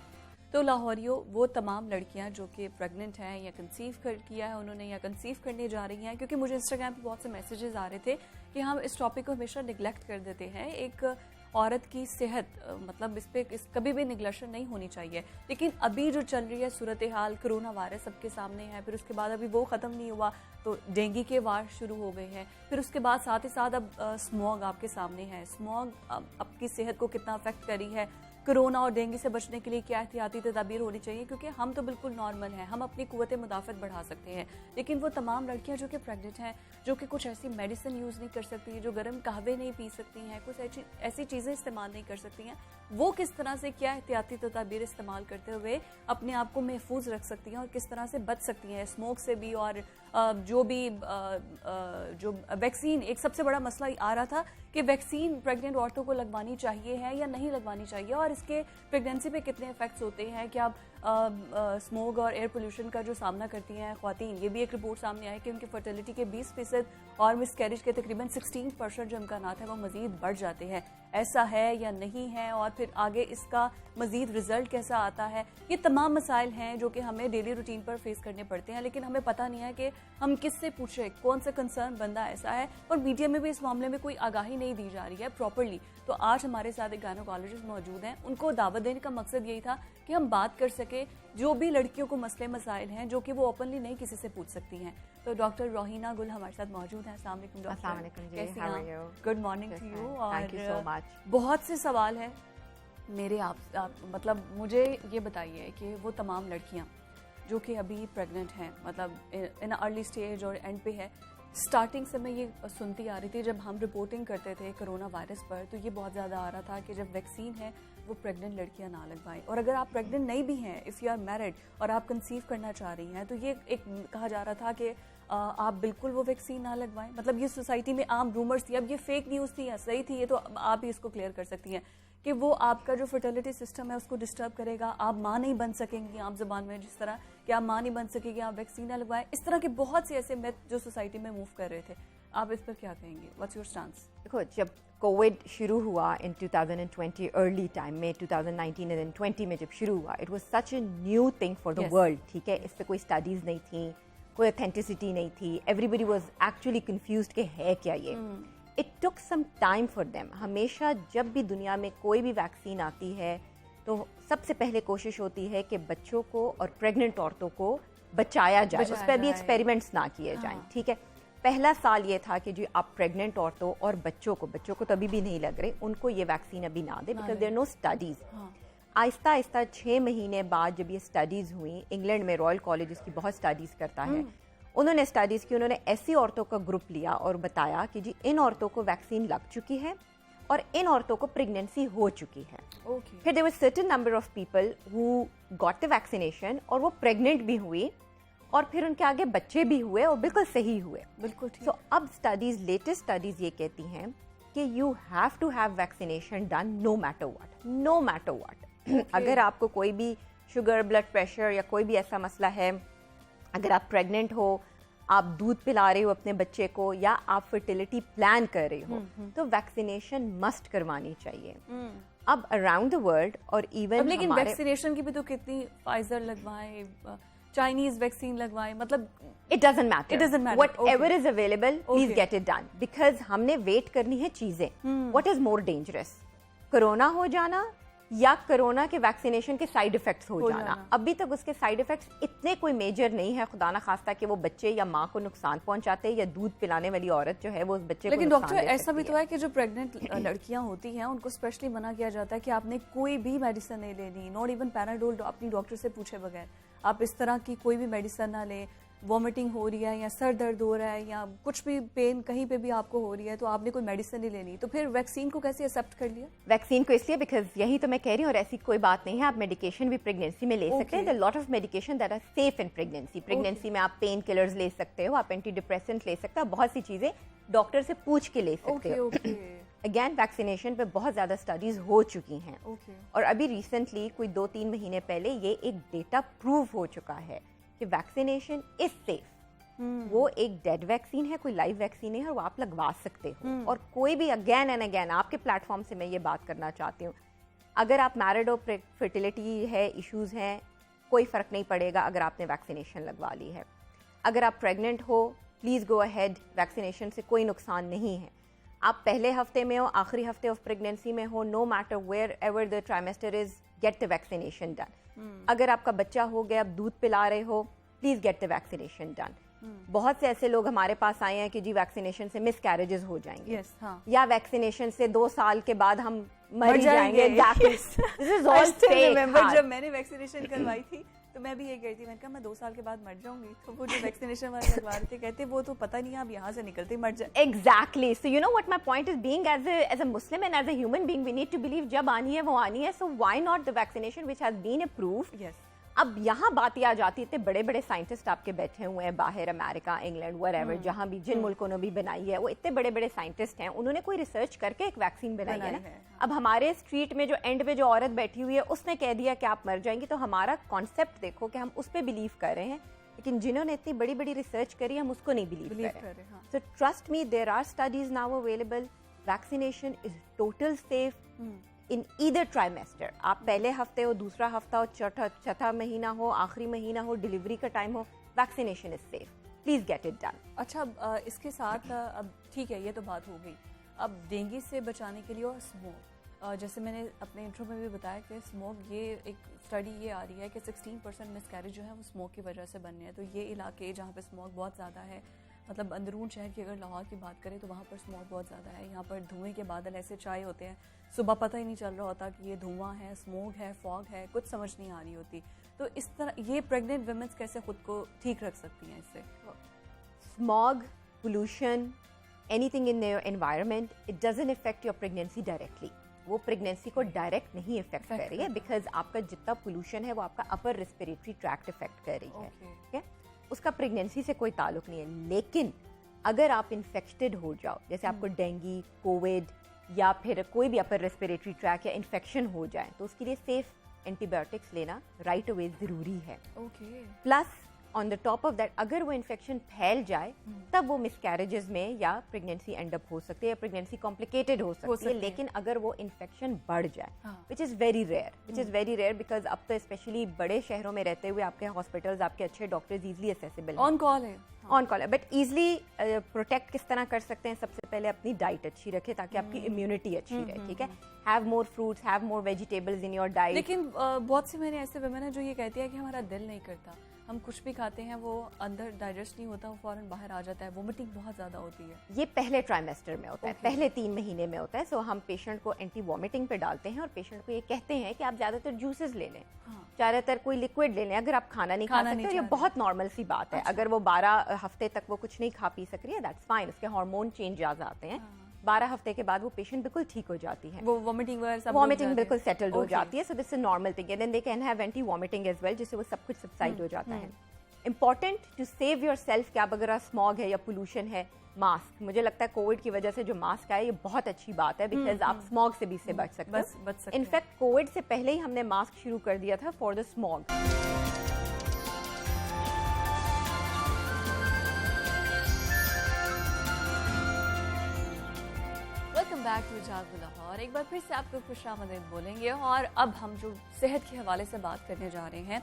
तो लाहौरियों, वो तमाम लड़कियां जो कि प्रेग्नेंट हैं या कंसीव किया है उन्होंने या कंसीव करने जा रही हैं, क्योंकि मुझे इंस्टाग्राम पे बहुत से मैसेजेस आ रहे थे कि हम इस टॉपिक को हमेशा निगलेक्ट कर देते हैं। एक औरत की सेहत, मतलब इस पे कभी भी निगलेक्शन नहीं होनी चाहिए। लेकिन अभी जो चल रही है सूरत हाल, कोरोना वायरस सबके सामने है, फिर उसके बाद अभी वो ख़त्म नहीं हुआ तो डेंगू के वार शुरू हो गए हैं, फिर उसके बाद साथ ही साथ अब स्मॉग आपके सामने है। स्मॉग आपकी सेहत को कितना अफेक्ट करी है, कोरोना और डेंगू से बचने के लिए क्या एहतियाती तदाबीर होनी चाहिए, क्योंकि हम तो बिल्कुल नॉर्मल हैं, हम अपनी कुव्वत मुदाफ़त बढ़ा सकते हैं, लेकिन वो तमाम लड़कियां जो कि प्रेग्नेंट हैं, जो कि कुछ ऐसी मेडिसिन यूज़ नहीं कर सकती, जो गर्म कहवे नहीं पी सकती हैं, कुछ ऐसी चीज़ें इस्तेमाल नहीं कर सकती हैं, वो किस तरह से क्या एहतियाती तदाबीर इस्तेमाल करते हुए अपने आप को महफूज रख सकती हैं और किस तरह से बच सकती हैं स्मोक से भी। और जो वैक्सीन, एक सबसे बड़ा मसला आ रहा था कि वैक्सीन प्रेग्नेंट औरतों को लगवानी चाहिए है या नहीं लगवानी चाहिए, और इसके प्रेगनेंसी पे कितने इफेक्ट्स होते हैं, कि आप स्मोक और एयर पोल्यूशन का जो सामना करती हैं ख्वातीन। ये भी एक रिपोर्ट सामने आई कि उनकी फर्टिलिटी के 20% और मिसकैरेज के तकरीबन 16% जो इम्कानात है वो मजीद बढ़ जाते हैं। ऐसा है या नहीं है, और फिर आगे इसका मजीद रिजल्ट कैसा आता है, ये तमाम मसाइल हैं जो कि हमें डेली रूटीन पर फेस करने पड़ते हैं, लेकिन हमें पता नहीं है कि हम किससे पूछें, कौन सा कंसर्न बंदा ऐसा है, और मीडिया में भी इस मामले में कोई आगाही नहीं दी जा रही है प्रॉपरली। तो आज हमारे साथ एक गायनोकोलॉजिस्ट मौजूद हैं, उनको दावत देने का मकसद यही था कि हम बात कर सके जो भी लड़कियों को मसले मसाइल हैं जो कि वो ओपनली नहीं किसी से पूछ सकती हैं। तो डॉक्टर रोहिना गुल हमारे साथ मौजूद हैं। अस्सलाम वालेकुम डॉक्टर, कैसी हैं? Good morning to you. और बहुत से सवाल हैं मेरे आप मतलब मुझे ये बताइए कि वो तमाम लड़कियां जो कि अभी प्रेग्नेंट हैं, मतलब इन अर्ली स्टेज और एंड पे है, स्टार्टिंग से मैं ये सुनती आ रही थी जब हम रिपोर्टिंग करते थे कोरोना वायरस पर, तो ये बहुत ज़्यादा आ रहा था कि जब वैक्सीन है वो प्रेग्नेंट लड़कियां ना लगवाएं, और अगर आप प्रेग्नेंट नहीं भी हैं, इफ़ यू आर मैरिड और आप कंसीव करना चाह रही हैं, तो ये एक कहा जा रहा था कि आप बिल्कुल वो वैक्सीन ना लगवाएं। मतलब ये सोसाइटी में आम रूमर्स थी, अब ये फेक न्यूज़ थी या सही थी, ये तो आप ही इसको क्लियर कर सकती हैं कि वो आपका जो फर्टिलिटी सिस्टम है उसको डिस्टर्ब करेगा, आप माँ नहीं बन सकेंगी, आम ज़बान में जिस तरह कि आप माँ नहीं बन सकेंगी, आप वैक्सीन ना लगवाएं, इस तरह के बहुत से ऐसे मिथ जो सोसाइटी में मूव कर रहे थे, आप इस पर क्या कहेंगे? What's your stance? देखो, जब कोविड शुरू हुआ इन 2020 अर्ली टाइम में, 2019 एंड 20 में जब शुरू हुआ, it was such a new thing for the world, ठीक है, इस पे कोई स्टडीज़ नहीं थी, कोई ऑथेंटिसिटी नहीं थी, एवरीबडी वाज एक्चुअली कंफ्यूज्ड कि है क्या ये। It took some time for them. हमेशा जब भी दुनिया में कोई भी वैक्सीन आती है तो सबसे पहले कोशिश होती है कि बच्चों को और प्रेग्नेंट औरतों को बचाया जाए, उस पर भी एक्सपेरिमेंट्स ना किए जाएं, ठीक है। पहला साल ये था कि जी आप प्रेग्नेंट औरतों और बच्चों को तो अभी भी नहीं लग रहे, उनको ये वैक्सीन अभी ना दे, because there no studies. Aahista Aahista 6 महीने बाद जब ये स्टडीज़ हुई, इंग्लैंड में रॉयल कॉलेज इसकी बहुत स्टडीज़ करता है, उन्होंने स्टडीज़ की, उन्होंने ऐसी औरतों का ग्रुप लिया और बताया कि जी इन औरतों को वैक्सीन लग चुकी है और इन औरतों को प्रेगनेंसी हो चुकी है। फिर there was certain number of people who got the vaccination और वो प्रेग्नेंट भी हुई और फिर उनके आगे बच्चे भी हुए और बिल्कुल सही हुए। बिल्कुल। सो अब स्टडीज़, लेटेस्ट स्टडीज़ ये कहती हैं कि you have to have vaccination done no matter what, no matter what. अगर आपको कोई भी शुगर, ब्लड प्रेशर या कोई भी ऐसा मसला है, अगर आप प्रेग्नेंट हो, आप दूध पिला रहे हो अपने बच्चे को, या आप फर्टिलिटी प्लान कर रहे हो, तो वैक्सीनेशन मस्ट करवानी चाहिए। अब अराउंड द वर्ल्ड और इवन लेकिन वैक्सीनेशन की भी तो कितनी, फाइजर लगवाएं, चाइनीज वैक्सीन लगवाएं, मतलब it doesn't matter, whatever is available please get it done, because हमने वेट करनी है चीजें। What is more dangerous, corona हो जाना या कोरोना के वैक्सीनेशन के साइड इफेक्ट्स हो जाना? अभी तक उसके साइड इफेक्ट्स इतने कोई मेजर नहीं है, खुदा ना खास्ता कि वो बच्चे या माँ को नुकसान पहुंचाते, या दूध पिलाने वाली औरत जो है वो उस बच्चे को। लेकिन डॉक्टर, ऐसा भी तो है कि जो प्रेग्नेंट लड़कियां होती हैं उनको स्पेशली मना किया जाता है कि आपने कोई भी मेडिसिन नहीं लेनी, नॉट इवन पैराडोल, अपनी डॉक्टर से पूछे बगैर आप इस तरह की कोई भी मेडिसिन ना लें। वॉमिटिंग हो रही है या सर दर्द हो रहा है या कुछ भी पेन कहीं पे भी आपको हो रही है तो आपने कोई मेडिसिन नहीं लेनी, तो फिर वैक्सीन को कैसे एक्सेप्ट कर लिया? वैक्सीन को इसलिए बिकॉज यही तो मैं कह रही हूँ, और ऐसी कोई बात नहीं है, आप मेडिकेशन भी प्रेगनेंसी में ले सकते हैं। Lot of medication that are safe in pregnancy. Pregnancy में आप पेन किलर्स ले सकते हो, आप एंटी डिप्रेसेंट ले सकते हो, बहुत सी चीजें डॉक्टर से पूछ के ले सकते हो। अगेन वैक्सीनेशन पे बहुत ज्यादा स्टडीज हो चुकी हैं, और अभी रिसेंटली कोई 2-3 महीने पहले ये एक डेटा प्रूव हो चुका है कि वैक्सीनेशन इज सेफ। वो एक डेड वैक्सीन है, कोई लाइव वैक्सीन है, और वो आप लगवा सकते हो। और कोई भी, अगेन एंड अगेन आपके प्लेटफॉर्म से मैं ये बात करना चाहती हूँ, अगर आप मैरिड हो, फर्टिलिटी है, इश्यूज हैं, कोई फर्क नहीं पड़ेगा अगर आपने वैक्सीनेशन लगवा ली है। अगर आप प्रेग्नेंट हो, प्लीज गो अहेड, वैक्सीनेशन से कोई नुकसान नहीं है। आप पहले हफ्ते में हो, आखिरी हफ्ते ऑफ प्रेगनेंसी में हो, no matter wherever the trimester is, get the vaccination done. अगर आपका बच्चा हो गया, आप दूध पिला रहे हो, please get the vaccination done. बहुत से ऐसे लोग हमारे पास आए हैं कि जी वैक्सीनेशन से मिस कैरेजेस हो जाएंगे, या वैक्सीनेशन से 2 साल के बाद हम मर जाएंगे। जब मैंने वैक्सीनेशन करवाई थी तो मैं भी ये कह रही थी, मैंने कहा मैं 2 साल के बाद मर जाऊंगी, तो वो जो वैक्सीनेशन वाले लगवा रहे थे कहते वो तो पता नहीं आप यहाँ से निकलते मर जाए। Exactly. So you know what my point is, being as a Muslim and as a human being, we need to believe जब आनी है वो आनी है। So why not the vaccination which has been approved. अब यहाँ बात आ जाती है, इतने बड़े बड़े साइंटिस्ट आपके बैठे हुए हैं बाहर, अमेरिका, इंग्लैंड, व्हेरेवर, जहाँ भी, जिन मुल्कों ने भी बनाई है, वो इतने बड़े बड़े साइंटिस्ट हैं, उन्होंने कोई रिसर्च करके एक वैक्सीन बनाई है ना। अब हमारे स्ट्रीट में जो एंड पे जो औरत बैठी हुई है उसने कह दिया कि आप मर जाएंगी, तो हमारा कॉन्सेप्ट देखो कि हम उस पर बिलीव कर रहे हैं, लेकिन जिन्होंने इतनी बड़ी बड़ी रिसर्च करी हम उसको नहीं बिलीव कर रहे हैं। So trust me, there are studies now available, vaccination is total safe in either trimester. आप पहले हफ्ते हो, दूसरा हफ्ता हो, चौथा महीना हो, आखिरी महीना हो, डिलीवरी का टाइम हो, vaccination is safe, please get it done. अच्छा, इसके साथ अब ठीक है, ये तो बात हो गई। अब डेंगू से बचाने के लिए और स्मोक, जैसे मैंने अपने इंट्रो में भी बताया कि स्मोक, ये एक स्टडी ये आ रही है कि 16% मिसकैरेज जो है वो स्मोक की वजह से बन रहे हैं। तो ये इलाके जहाँ पे स्मोक बहुत ज़्यादा है, मतलब अंदरून शहर की अगर लाहौर की बात करें तो वहाँ पर स्मोक बहुत ज़्यादा है। यहाँ पर धुएं के बादल ऐसे छाए होते हैं, सुबह पता ही नहीं चल रहा होता कि ये धुआं है, स्मोक है, फॉग है, कुछ समझ नहीं आ रही होती। तो इस तरह ये प्रेग्नेंट वुमेन्स कैसे खुद को ठीक रख सकती हैं इससे? Smog, pollution, anything in their environment, it doesn't effect your pregnancy directly. वो प्रेगनेंसी को डायरेक्ट नहीं इफेक्ट कर रही है, बिकॉज आपका जितना पोल्यूशन है वो आपका अपर रेस्पिरेटरी ट्रैक्ट इफेक्ट कर रही है, ठीक है। उसका प्रेगनेंसी से कोई ताल्लुक नहीं है। लेकिन अगर आप इन्फेक्टेड हो जाओ, जैसे आपको डेंगू, कोविड या फिर कोई भी अपर रेस्पिरेटरी ट्रैक या इन्फेक्शन हो जाए तो उसके लिए सेफ एंटीबायोटिक्स लेना राइट अवे ज़रूरी है। Plus on the top of that अगर वो इन्फेक्शन फैल जाए तब वो मिसकैरेजेस में या प्रेगनेंसी एंड अप हो सकती है या प्रेगनेंसी कॉम्प्लिकेटेड हो सकती है। लेकिन अगर वो इन्फेक्शन बढ़ जाए which is very rare because अब तो स्पेशली बड़े शहरों में रहते हुए आपके हॉस्पिटल्स आपके अच्छे doctors easily accessible on call है बट ईजिली प्रोटेक्ट किस तरह कर सकते हैं? सबसे पहले अपनी डाइट अच्छी रखें ताकि आपकी इम्यूनिटी अच्छी रहे। ठीक है, have more fruits, have more vegetables in your diet. लेकिन बहुत सी मैंने ऐसे वुमेन है जो ये कहती है कि हमारा दिल नहीं करता, हम कुछ भी खाते हैं वो अंदर डाइजेस्ट नहीं होता, वो फौरन बाहर आ जाता है, वोमिटिंग बहुत ज़्यादा होती है। ये पहले ट्राइमेस्टर में होता है, पहले 3 महीने में होता है। सो हम पेशेंट को एंटी वॉमिटिंग पे डालते हैं और पेशेंट को ये कहते हैं कि आप ज़्यादातर जूसेस ले लें, ज़्यादातर कोई लिक्विड ले लें। अगर आप खाना नहीं खा सकते, ये बहुत नॉर्मल सी बात है। अगर वो 12 हफ्ते तक वो कुछ नहीं खा पी सक रही है, दैट्स फाइन, उसके हार्मोन चेंजेस आते हैं। 12 हफ्ते के बाद वो पेशेंट बिल्कुल ठीक हो जाती है, वो वॉमिटिंग बिल्कुल सेटल्ड हो जाती है। So this is normal thing, then they can have anti vomiting as well, जिससे वो सब कुछ सबसाइड हो जाता है। Important to save yourself, क्या अगर स्मॉग है या पोल्यूशन है, मास्क। मुझे लगता है कोविड की वजह से जो मास्क आया ये बहुत अच्छी बात है बिकॉज आप स्मॉग से भी इससे बच सकते हो। इनफैक्ट कोविड से पहले ही हमने मास्क शुरू कर दिया था for the smog. Welcome back to Jago Lahore. एक बार फिर से आपको खुशामदीद बोलेंगे और अब हम जो सेहत के हवाले से बात करने जा रहे हैं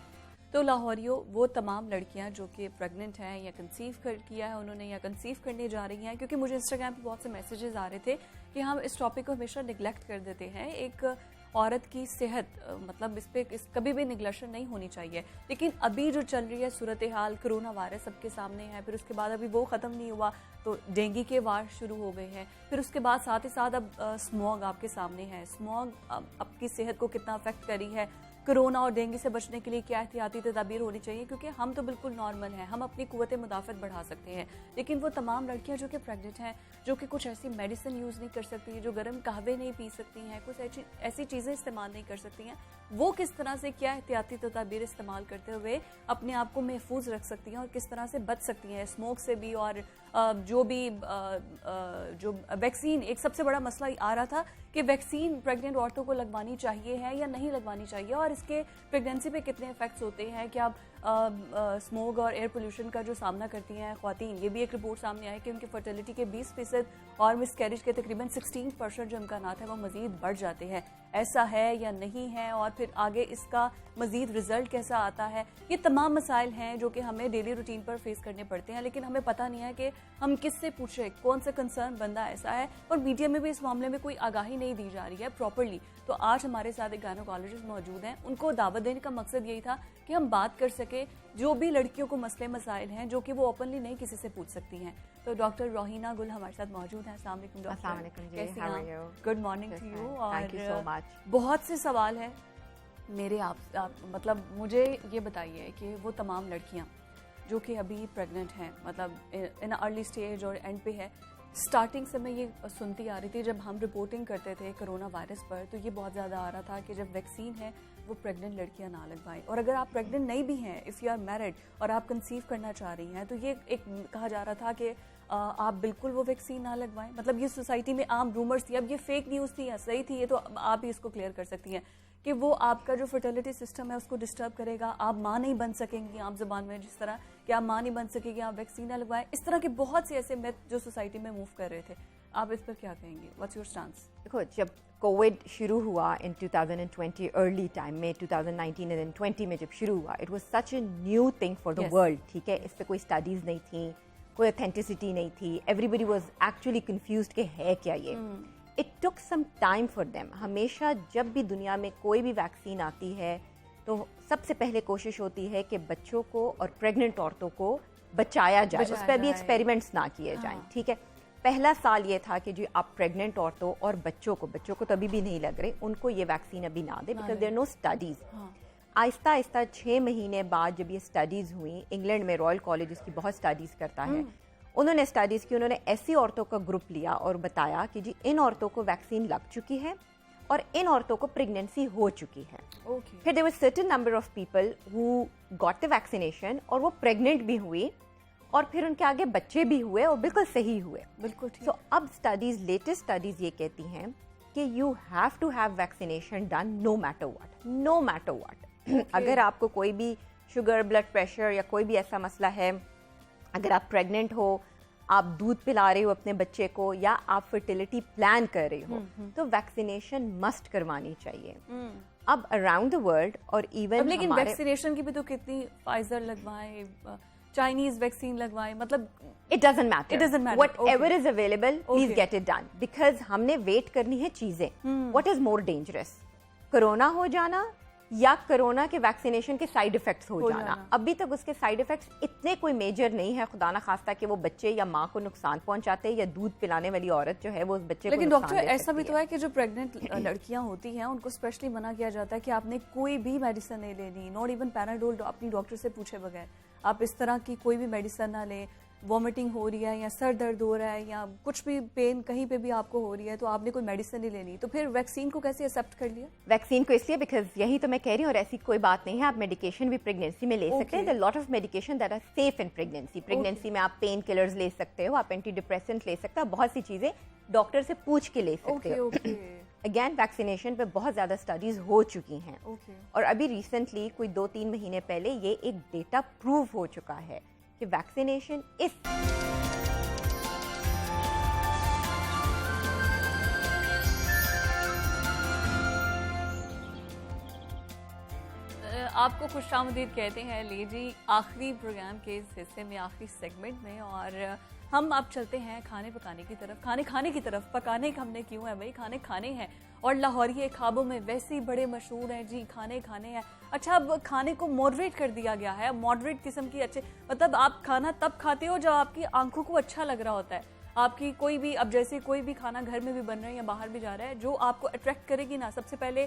तो लाहौरियों, वो तमाम लड़कियां जो कि प्रेग्नेंट हैं या कंसीव कर किया है उन्होंने या कंसीव करने जा रही हैं, क्योंकि मुझे इंस्टाग्राम पे बहुत से मैसेजेस आ रहे थे कि हम इस टॉपिक को हमेशा निगलेक्ट कर देते हैं। एक औरत की सेहत मतलब इस पे कभी भी निगलेक्शन नहीं होनी चाहिए। लेकिन अभी जो चल रही है सूरत हाल, कोरोना वायरस सबके सामने है, फिर उसके बाद अभी वो ख़त्म नहीं हुआ तो डेंगू के वार शुरू हो गए हैं, फिर उसके बाद साथ ही साथ अब स्मॉग आपके सामने है। स्मॉग आपकी सेहत को कितना अफेक्ट करी है, कोरोना और डेंगू से बचने के लिए क्या एहतियाती तदाबीर होनी चाहिए, क्योंकि हम तो बिल्कुल नॉर्मल हैं, हम अपनी कुव्वत मुदाफ़त बढ़ा सकते हैं। लेकिन वो तमाम लड़कियां जो कि प्रेग्नेंट हैं, जो कि कुछ ऐसी मेडिसिन यूज़ नहीं कर सकती, जो गर्म कहवे नहीं पी सकती हैं, कुछ ऐसी चीज़ें इस्तेमाल नहीं कर सकती हैं, वो किस तरह से क्या एहतियाती तदाबीर इस्तेमाल करते हुए अपने आप को महफूज रख सकती हैं और किस तरह से बच सकती हैं स्मोक से भी। और जो भी जो वैक्सीन, एक सबसे बड़ा मसला आ रहा था कि वैक्सीन प्रेग्नेंट औरतों को लगवानी चाहिए है या नहीं लगवानी चाहिए और इसके प्रेगनेंसी पे कितने इफेक्ट्स होते हैं, कि आप स्मोक और एयर पोल्यूशन का जो सामना करती हैं ख्वातीन। ये भी एक रिपोर्ट सामने आई कि उनकी फर्टिलिटी के 20% और मिसकैरेज के तकरीबन 16% जो इम्कानात है वो मजीद बढ़ जाते हैं। ऐसा है या नहीं है, और फिर आगे इसका मजीद रिजल्ट कैसा आता है, ये तमाम मसाइल हैं जो कि हमें डेली रूटीन पर फेस करने पड़ते हैं। लेकिन हमें पता नहीं है कि हम किससे पूछें, कौन सा कंसर्न बंदा ऐसा है, और मीडिया में भी इस मामले में कोई आगाही नहीं दी जा रही है प्रॉपरली। तो आज हमारे साथ एक गायनोकोलॉजिस्ट मौजूद हैं, उनको दावत देने का मकसद यही था कि हम बात कर सके जो भी लड़कियों को मसले मसाइल हैं जो कि वो ओपनली नहीं किसी से पूछ सकती हैं। तो डॉक्टर रोहिना गुल हमारे साथ मौजूद हैं। अस्सलाम वालेकुम डॉक्टर, कैसे हैं? Good morning to you. और बहुत से सवाल हैं मेरे आप मतलब मुझे ये बताइए कि वो तमाम लड़कियां जो कि अभी प्रेग्नेंट हैं, मतलब इन अर्ली स्टेज और एंड पे है, स्टार्टिंग से मैं ये सुनती आ रही थी जब हम रिपोर्टिंग करते थे कोरोना वायरस पर, तो ये बहुत ज़्यादा आ रहा था कि जब वैक्सीन है वो प्रेग्नेंट लड़कियां ना लगवाएं, और अगर आप प्रेग्नेंट नहीं भी हैं, इफ़ यू आर मैरिड और आप कंसीव करना चाह रही हैं, तो ये एक कहा जा रहा था कि आप बिल्कुल वो वैक्सीन ना लगवाएं। मतलब ये सोसाइटी में आम रूमर्स थी, अब ये फेक न्यूज़ थी या सही थी, ये तो आप ही इसको क्लियर कर सकती हैं कि वो आपका जो फर्टिलिटी सिस्टम है उसको डिस्टर्ब करेगा, आप माँ नहीं बन सकेंगी आम ज़बान में, जिस तरह कि आप माँ नहीं बन सकेंगी, आप वैक्सीन ना लगवाएं। इस तरह के बहुत से ऐसे मिथ जो सोसाइटी में मूव कर रहे थे, आप इस पर क्या कहेंगे? What's your stance? देखो, जब कोविड शुरू हुआ इन 2020 अर्ली टाइम में, 2019 एंड 20 में जब शुरू हुआ, it was such a new thing for the world. ठीक है, इस पर कोई स्टडीज़ नहीं थी, कोई ऑथेंटिसिटी नहीं थी, एवरीबडी वाज एक्चुअली कंफ्यूज्ड कि है क्या ये। It took some time for them. हमेशा जब भी दुनिया में कोई भी वैक्सीन आती है तो सबसे पहले कोशिश होती है कि बच्चों को और प्रेग्नेंट औरतों को बचाया जाए, उस पर भी एक्सपेरिमेंट्स ना किए जाएं। ठीक है, पहला साल ये था कि जी आप प्रेग्नेंट औरतों और बच्चों को तो अभी भी नहीं लग रहे, उनको ये वैक्सीन अभी ना दे, because there no studies. Aahista Aahista 6 महीने बाद जब ये स्टडीज़ हुई, इंग्लैंड में रॉयल कॉलेज इसकी बहुत स्टडीज़ करता है, उन्होंने स्टडीज़ की, उन्होंने ऐसी औरतों का ग्रुप लिया और बताया कि जी इन औरतों को वैक्सीन लग चुकी है और इन औरतों को प्रेगनेंसी हो चुकी है। फिर there was certain number of people who got the vaccination और वो प्रेग्नेंट भी हुई और फिर उनके आगे बच्चे भी हुए और बिल्कुल सही हुए। बिल्कुल ठीक। सो अब स्टडीज, लेटेस्ट स्टडीज ये कहती हैं कि you have to have vaccination done no matter what, no matter what. अगर आपको कोई भी शुगर, ब्लड प्रेशर या कोई भी ऐसा मसला है, अगर आप प्रेग्नेंट हो, आप दूध पिला रहे हो अपने बच्चे को, या आप फर्टिलिटी प्लान कर रहे हो, तो वैक्सीनेशन मस्ट करवानी चाहिए। अब अराउंड द वर्ल्ड और इवन लेकिन वैक्सीनेशन की भी तो कितनी, फाइजर लगवाएं, चाइनीज वैक्सीन लगवाएं, मतलब it doesn't matter, it doesn't matter, whatever is available please get it done, because हमने वेट करनी है चीजें। What is more dangerous, corona हो जाना या कोरोना के वैक्सीनेशन के साइड इफेक्ट्स हो जाना? अभी तक उसके साइड इफेक्ट्स इतने कोई मेजर नहीं है, खुदा ना खास्ता कि वो बच्चे या माँ को नुकसान पहुंचाते या दूध पिलाने वाली औरत जो है वो उस बच्चे लेकिन को डॉक्टर ऐसा भी तो है कि जो प्रेग्नेंट लड़कियां होती हैं उनको स्पेशली मना किया जाता है कि आपने कोई भी मेडिसिन नहीं लेनी, नॉट इवन पैराडोल, अपनी डॉक्टर से पूछे बगैर आप इस तरह की कोई भी मेडिसिन ना लें। वॉमिटिंग हो रही है या सर दर्द हो रहा है या कुछ भी पेन कहीं पे भी आपको हो रही है तो आपने कोई मेडिसिन नहीं लेनी, तो फिर वैक्सीन को कैसे एक्सेप्ट कर लिया? वैक्सीन को इसलिए बिकॉज यही तो मैं कह रही हूँ, और ऐसी कोई बात नहीं है, आप मेडिकेशन भी प्रेगनेंसी में ले सकते हैं। There lot of medication that are safe in pregnancy. Pregnancy में आप पेन किलर्स ले सकते हो, आप एंटी डिप्रेसेंट ले सकते हो, बहुत सी चीजें डॉक्टर से पूछ के ले सकते हो। अगेन वैक्सीनेशन पे बहुत ज़्यादा स्टडीज हो चुकी हैं और अभी रिसेंटली कोई 2-3 महीने पहले ये एक डेटा प्रूव हो चुका है कि वैक्सीनेशन इस आपको खुशामदीद कहते हैं ले जी आखिरी प्रोग्राम के इस हिस्से में, आखिरी सेगमेंट में, और हम अब चलते हैं खाने पकाने की तरफ। खाने की तरफ, पकाने हमने क्यों है भाई, खाने हैं और लाहौरी ख्वाबों में वैसे ही बड़े मशहूर हैं जी, खाने हैं। अच्छा, अब खाने को मॉडरेट कर दिया गया है, मॉडरेट किस्म की, अच्छे मतलब आप खाना तब खाते हो जब आपकी आंखों को अच्छा लग रहा होता है। आपकी कोई भी, अब जैसे कोई भी खाना घर में भी बन रहा है या बाहर भी जा रहा है, जो आपको अट्रैक्ट करेगी ना, सबसे पहले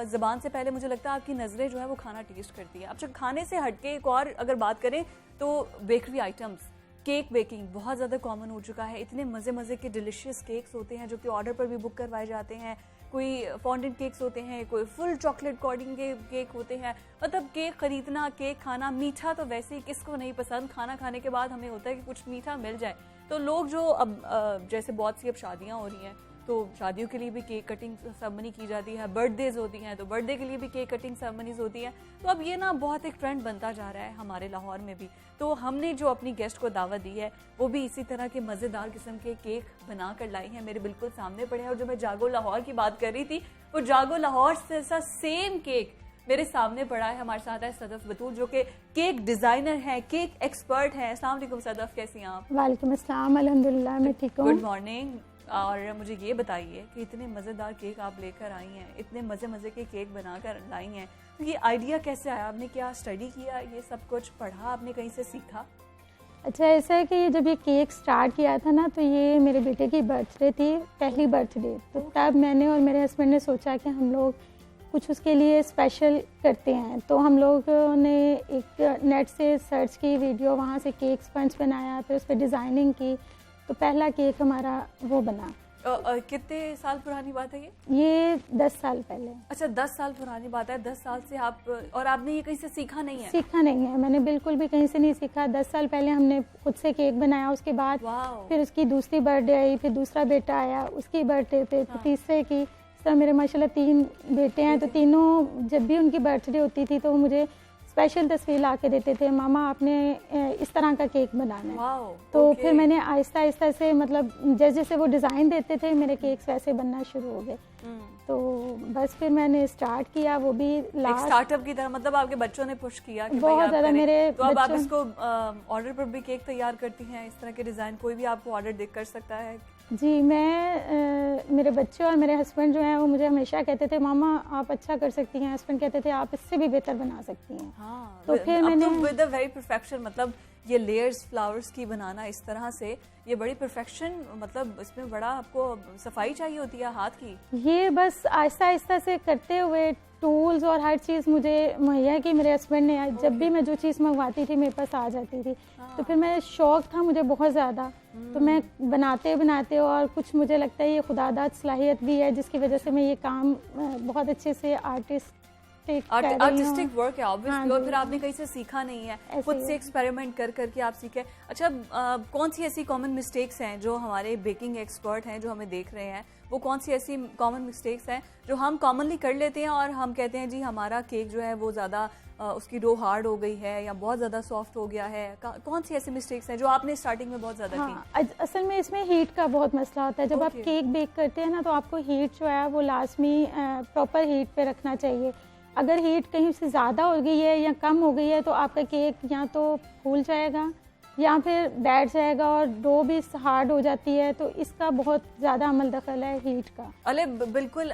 ज़बान से पहले मुझे लगता है आपकी नज़रें जो है वो खाना टेस्ट करती है। अब जब खाने से हटके एक और अगर बात करें तो बेकरी आइटम्स, केक बेकिंग बहुत ज़्यादा कॉमन हो चुका है। इतने मज़े के डिलिशियस केक्स होते हैं जो कि ऑर्डर पर भी बुक करवाए जाते हैं। कोई फॉन्डेंट केक्स होते हैं, कोई फुल चॉकलेट कोटिंग के केक होते हैं। मतलब केक खरीदना, केक खाना, मीठा तो वैसे ही किसको नहीं पसंद। खाना खाने के बाद हमें होता है कि कुछ मीठा मिल जाए। तो लोग जो अब जैसे बहुत सी अब शादियाँ हो रही हैं तो शादियों के लिए भी केक कटिंग सेरेमनी की जाती है, बर्थडेज होती हैं तो बर्थडे के लिए भी केक कटिंग सेरेमनीज होती हैं। तो अब ये ना बहुत एक ट्रेंड बनता जा रहा है हमारे लाहौर में भी। तो हमने जो अपनी गेस्ट को दावत दी है वो भी इसी तरह के मज़ेदार किस्म के केक बना कर लाई हैं, मेरे बिल्कुल सामने पड़े हैं। और जो मैं जागो लाहौर की बात कर रही थी, वो जागो लाहौर से सेम केक मेरे सामने पड़ा है। हमारे साथ है सदफ बतूल जो कि केक डिजाइनर है, केक एक्सपर्ट है। अस्सलाम वालेकुम सदफ, कैसी हैं आप? वालेकुम अस्सलाम, अल्हम्दुलिल्लाह मैं ठीक हूँ। Good morning. और मुझे ये बताइए कि इतने मज़ेदार केक आप लेकर आई हैं, इतने मज़े के केक बनाकर लाई हैं, तो ये आइडिया कैसे आया? आपने क्या स्टडी किया, ये सब कुछ पढ़ा, आपने कहीं से सीखा? अच्छा, ऐसा है कि जब ये केक स्टार्ट किया था ना, तो ये मेरे बेटे की बर्थडे थी, पहली बर्थडे। तो तब मैंने और मेरे हस्बैंड ने सोचा कि हम लोग कुछ उसके लिए स्पेशल करते हैं। तो हम लोगों ने एक नेट से सर्च की वीडियो, वहाँ से केक स्पंज बनाया, फिर उस पर डिज़ाइनिंग की, तो पहला केक हमारा वो बना। कितने साल पुरानी बात है ये 10 साल पहले। अच्छा, 10 साल पुरानी बात है। 10 साल से आप, और आपने ये कहीं से सीखा नहीं है? सीखा नहीं है, मैंने बिल्कुल भी कहीं से नहीं सीखा। 10 साल पहले हमने खुद से केक बनाया, उसके बाद फिर उसकी दूसरी बर्थडे आई, फिर दूसरा बेटा आया, उसकी बर्थडे पे, फिर तीसरे की। इस तरह मेरे माशाल्लाह 3 बेटे हैं, तो तीनों जब भी उनकी बर्थडे होती थी तो वो मुझे स्पेशल तस्वीर ला के देते थे, मामा आपने इस तरह का केक बनाना है। तो फिर मैंने आहिस्ता से, मतलब जैसे जैसे वो डिज़ाइन देते थे मेरे केक्स वैसे बनना शुरू हो गए। तो बस फिर मैंने स्टार्ट किया, वो भी स्टार्टअप की तरह। मतलब आपके बच्चों ने पुश किया कि बहुत ज़्यादा मेरे। तो अब आप इसको ऑर्डर पर भी केक तैयार करती हैं, इस तरह के डिज़ाइन कोई भी आपको ऑर्डर देख कर सकता है? जी, मैं मेरे बच्चे और मेरे हस्बैंड जो हैं वो मुझे हमेशा कहते थे मामा आप अच्छा कर सकती हैं, हस्बैंड कहते थे आप इससे भी बेहतर बना सकती हैं। हाँ, तो फिर मैंने विद अ वेरी परफेक्शन, मतलब ये लेयर्स फ्लावर्स की बनाना इस तरह से, ये बड़ी परफेक्शन, मतलब इसमें बड़ा आपको सफाई चाहिए होती है हाथ की। ये बस आहिस्ता से करते हुए टूल्स और हर चीज़ मुझे मुहैया की मेरे हस्बैंड ने। जब भी मैं जो चीज़ मंगवाती थी मेरे पास आ जाती थी। तो फिर मेरा शौक़ था मुझे बहुत ज़्यादा, तो मैं बनाते और कुछ मुझे लगता है ये खुदादाद सलाहियत भी है जिसकी वजह से मैं ये काम बहुत अच्छे से आर्टिस्ट आर्टिस्टिक वर्क है ऑब्वियसली, और फिर आपने कहीं से सीखा नहीं है, खुद से एक्सपेरिमेंट कर करके आप सीखे। अच्छा, कौन सी ऐसी कॉमन मिस्टेक्स हैं जो हमारे बेकिंग एक्सपर्ट हैं जो हमें देख रहे हैं, वो कौन सी ऐसी कॉमन मिस्टेक्स हैं जो हम कॉमनली कर लेते हैं और हम कहते हैं जी हमारा केक जो है वो ज़्यादा उसकी डो हार्ड हो गई है या बहुत ज़्यादा सॉफ्ट हो गया है? कौन सी ऐसी मिस्टेक्स हैं जो आपने स्टार्टिंग में बहुत ज़्यादा की? असल में इसमें हीट का बहुत मसला होता है। जब आप केक बेक करते हैं ना, तो आपको हीट जो है वो लाजमी प्रॉपर हीट पे रखना चाहिए। अगर हीट कहीं से ज़्यादा हो गई है या कम हो गई है तो आपका केक या तो फूल जाएगा या फिर बैठ जाएगा और डो भी हार्ड हो जाती है। तो इसका बहुत ज़्यादा अमल दखल है हीट का। अरे बिल्कुल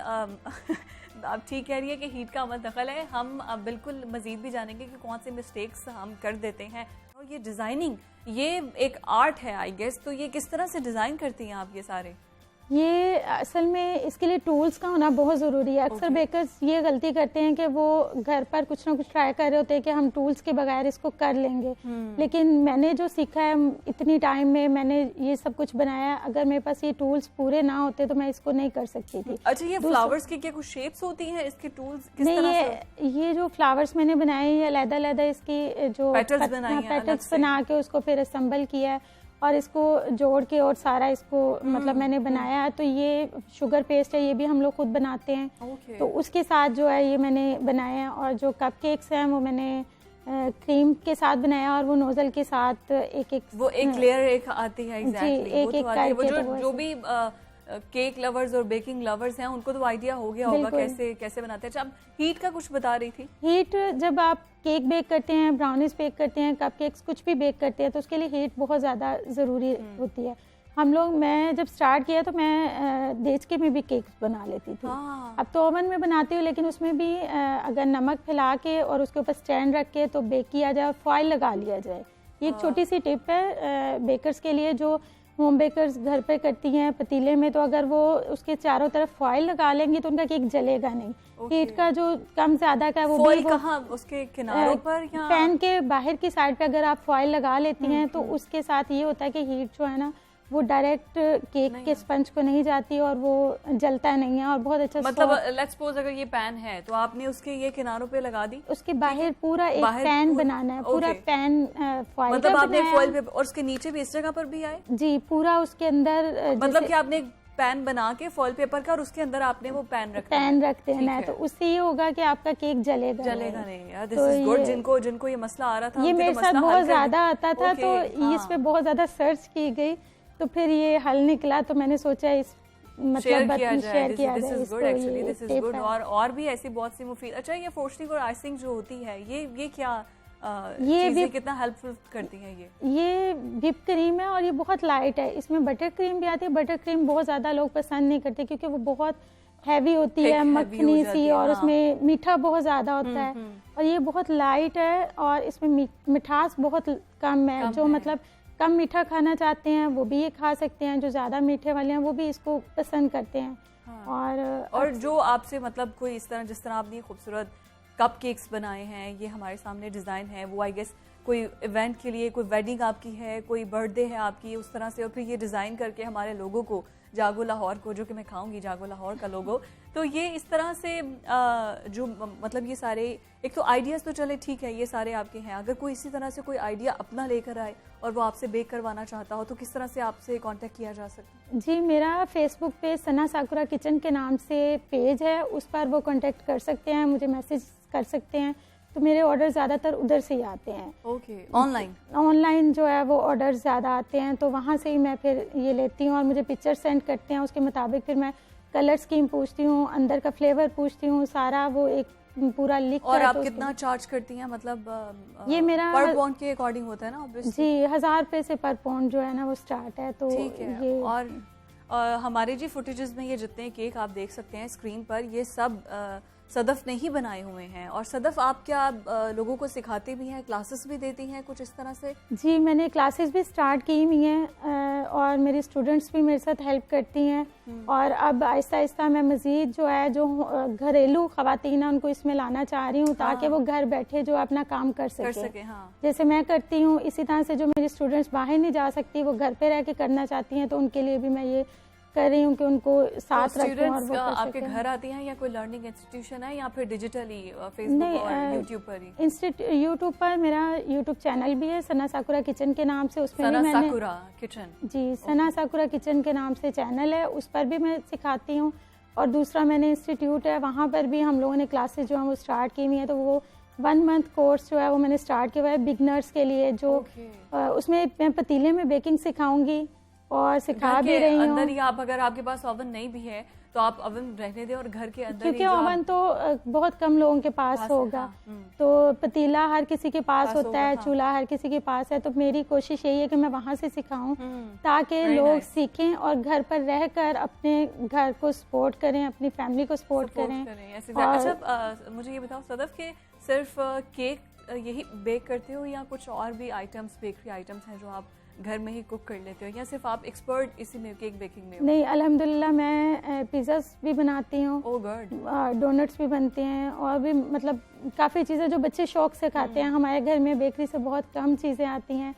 आप ठीक कह रही है कि हीट का अमल दखल है। हम अब बिल्कुल मज़ीद भी जानेंगे कि कौन से मिस्टेक्स हम कर देते हैं। और ये डिज़ाइनिंग, ये एक आर्ट है आई गेस, तो ये किस तरह से डिज़ाइन करती हैं आप ये सारे? ये असल में इसके लिए टूल्स का होना बहुत ज़रूरी है। अक्सर बेकर्स ये गलती करते हैं कि वो घर पर कुछ ना कुछ ट्राई कर रहे होते हैं कि हम टूल्स के बगैर इसको कर लेंगे, लेकिन मैंने जो सीखा है इतनी टाइम में मैंने ये सब कुछ बनाया, अगर मेरे पास ये टूल्स पूरे ना होते तो मैं इसको नहीं कर सकती थी। अच्छा, ये फ्लावर्स की क्या कुछ शेप्स होती हैं? इसके टूल्स किस नहीं, तरह से? ये जो फ्लावर्स मैंने बनाए हैं अलग-अलग इसकी जो पेटल्स बना के उसको फिर असेंबल किया है और इसको जोड़ के और सारा इसको मतलब मैंने बनाया है। तो ये शुगर पेस्ट है, ये भी हम लोग खुद बनाते हैं। तो उसके साथ जो है ये मैंने बनाया है। और जो कपकेक्स हैं वो मैंने क्रीम के साथ बनाया और वो नोजल के साथ एक लेयर एक आती है। एग्जैक्टली, एक जो भी केक लवर्स और बेकिंग लवर्स हैं उनको तो आइडिया हो गया होगा कैसे बनाते हैं। अच्छा, अब हीट का कुछ बता रही थी। हीट, जब आप केक बेक करते हैं, ब्राउनीज बेक करते हैं, कपकेक्स कुछ भी बेक करते हैं तो उसके लिए हीट बहुत ज़्यादा ज़रूरी होती है। मैं जब स्टार्ट किया तो मैं देचके में भी केक्स बना लेती थी। अब तो ओवन में बनाती हूँ, लेकिन उसमें भी अगर नमक फैला के और उसके ऊपर स्टैंड रख के तो बेक किया जाए और फॉइल लगा लिया जाए। ये एक छोटी सी टिप है बेकर्स के लिए जो होम बेकर्स घर पे करती हैं पतीले में। तो अगर वो उसके चारों तरफ फॉइल लगा लेंगी तो उनका केक जलेगा नहीं। हीट का जो कम ज्यादा का है वो फॉइल कहाँ, उसके किनारों पर या पैन के बाहर की साइड पे अगर आप फॉइल लगा लेती हैं तो उसके साथ ये होता है कि हीट जो है ना वो डायरेक्ट केक के स्पंज को नहीं जाती और वो जलता नहीं है और बहुत अच्छा। मतलब लेट्स सपोज अगर ये पैन है तो आपने उसके ये किनारों पे लगा दी, उसके बाहर पूरा एक पैन बनाना है, पूरा पैन फॉइल मतलब आपने फॉइल पे और उसके नीचे भी इस जगह पर भी आए जी, पूरा उसके अंदर मतलब कि आपने पैन बना के फॉइल पेपर का और उसके अंदर आपने वो पैन रख देना है। तो उससे ये होगा कि आपका केक जलेगा नहीं। यार दिस इज गुड। जिनको ये मसला आ रहा था, ये मेरे साथ बहुत ज्यादा आता था तो इस पे बहुत ज्यादा सर्च की गई तो फिर ये हल निकला। तो मैंने सोचा इस मतलब शेयर किया जाए। This is good actually, this is good. और भी ऐसी बहुत सी मुफीद। अच्छा, ये फ्रोस्टिंग और आइसिंग जो होती है ये क्या ये भी कितना हेल्पफुल करती है? ये व्हिप क्रीम है और ये बहुत लाइट है। इसमें बटर क्रीम भी आती है। बटर क्रीम बहुत ज्यादा लोग पसंद नहीं करते क्योंकि वो बहुत हैवी होती है, मक्खनी सी, और उसमें मीठा बहुत ज्यादा होता है। और ये बहुत लाइट है और इसमें मिठास बहुत कम है। जो मतलब कम मीठा खाना चाहते हैं वो भी ये खा सकते हैं, जो ज़्यादा मीठे वाले हैं वो भी इसको पसंद करते हैं। और जो आपसे मतलब कोई इस तरह जिस तरह आपने खूबसूरत कपकेक्स बनाए हैं, ये हमारे सामने डिज़ाइन है, वो आई गेस कोई इवेंट के लिए, कोई वेडिंग आपकी है, कोई बर्थडे है आपकी, उस तरह से, और फिर ये डिज़ाइन करके हमारे लोगों को, जागो लाहौर को, जो कि मैं खाऊंगी जागो लाहौर का लोगो, तो ये इस तरह से जो मतलब ये सारे एक तो आइडियाज़ तो चले ठीक है ये सारे आपके हैं। अगर कोई इसी तरह से कोई आइडिया अपना लेकर आए और वो आपसे बेक करवाना चाहता हो तो किस तरह से आपसे कांटेक्ट किया जा सकता है? जी, मेरा फेसबुक पे सना साकुरा किचन के नाम से पेज है, उस पर वो कांटेक्ट कर सकते हैं, मुझे मैसेज कर सकते हैं। तो मेरे ऑर्डर ज़्यादातर उधर से ही आते हैं। ओके, ऑनलाइन जो है वो ऑर्डर ज़्यादा आते हैं तो वहाँ से ही मैं फिर ये लेती हूँ और मुझे पिक्चर सेंड करते हैं। उसके मुताबिक फिर मैं कलर स्कीम पूछती हूँ, अंदर का फ्लेवर पूछती हूँ, सारा वो एक पूरा लिख। और आप कितना चार्ज करती हैं? मतलब ये मेरा पर पाउंड के अकॉर्डिंग होता है ना ऑब्वियसली? जी, 1000 रुपये से पर पाउंड जो है ना वो स्टार्ट है। तो ठीक है। ये और हमारे जी फुटेजेस में ये जितने केक आप देख सकते हैं स्क्रीन पर, ये सब सदफ ने ही बनाए हुए हैं। और सदफ आप क्या लोगों को सिखाते भी हैं, क्लासेस भी देती हैं कुछ इस तरह से? जी, मैंने क्लासेस भी स्टार्ट की हुई हैं और मेरी स्टूडेंट्स भी मेरे साथ हेल्प करती हैं। और अब आहिस्ता आहिस्ता मैं मज़ीद जो है जो घरेलू ख़वातीन उनको इसमें लाना चाह रही हूँ ताकि वो घर बैठे जो अपना काम कर सके। जैसे मैं करती हूँ इसी तरह से जो मेरी स्टूडेंट्स बाहर नहीं जा सकती वो घर पे रह के करना चाहती हैं तो उनके लिए भी मैं ये कर रही हूँ कि उनको साथ रखूं और वो कर आपके घर आती हैं या कोई लर्निंग इंस्टीट्यूशन है या फिर डिजिटली फेसबुक और यूट्यूब पर ही? यूट्यूब पर मेरा यूट्यूब चैनल भी है, सना साकुरा किचन के नाम से। उसमें सना भी मैंने साकुरा किचन, जी सना साकुरा किचन के नाम से चैनल है, उस पर भी मैं सिखाती हूँ। और दूसरा मैंने इंस्टीट्यूट है, वहाँ पर भी हम लोगों ने क्लासेस जो है वो स्टार्ट की हुई है। तो वो 1 मंथ कोर्स जो है वो मैंने स्टार्ट किया हुआ है बिगनर्स के लिए, जो उसमें मैं पतीले में बेकिंग सिखाऊंगी और सिखा भी रही हूँ। अंदर ही आप, अगर आपके पास ओवन नहीं भी है तो आप ओवन रहने दें और घर के अंदर, क्योंकि ओवन तो बहुत कम लोगों के पास होगा, तो पतीला हर किसी के पास होता है, चूल्हा हर किसी के पास है। तो मेरी कोशिश यही है कि मैं वहाँ से सिखाऊं ताकि लोग सीखें और घर पर रहकर अपने घर को सपोर्ट करें, अपनी फैमिली को सपोर्ट करें। अच्छा, मुझे ये बताओ सदफ के सिर्फ केक यही बेक करते हो या कुछ और भी आइटम्स, बेकरी आइटम्स हैं जो आप घर में ही कुक कर लेते हो, या सिर्फ आप एक्सपर्ट इसी में, केक बेकिंग में हो? नहीं, अल्हम्दुलिल्लाह मैं पिज़्ज़ास भी बनाती हूँ, डोनट्स भी बनते हैं, और भी मतलब काफ़ी चीज़ें जो बच्चे शौक से खाते हैं। हमारे घर में बेकरी से बहुत कम चीज़ें आती हैं,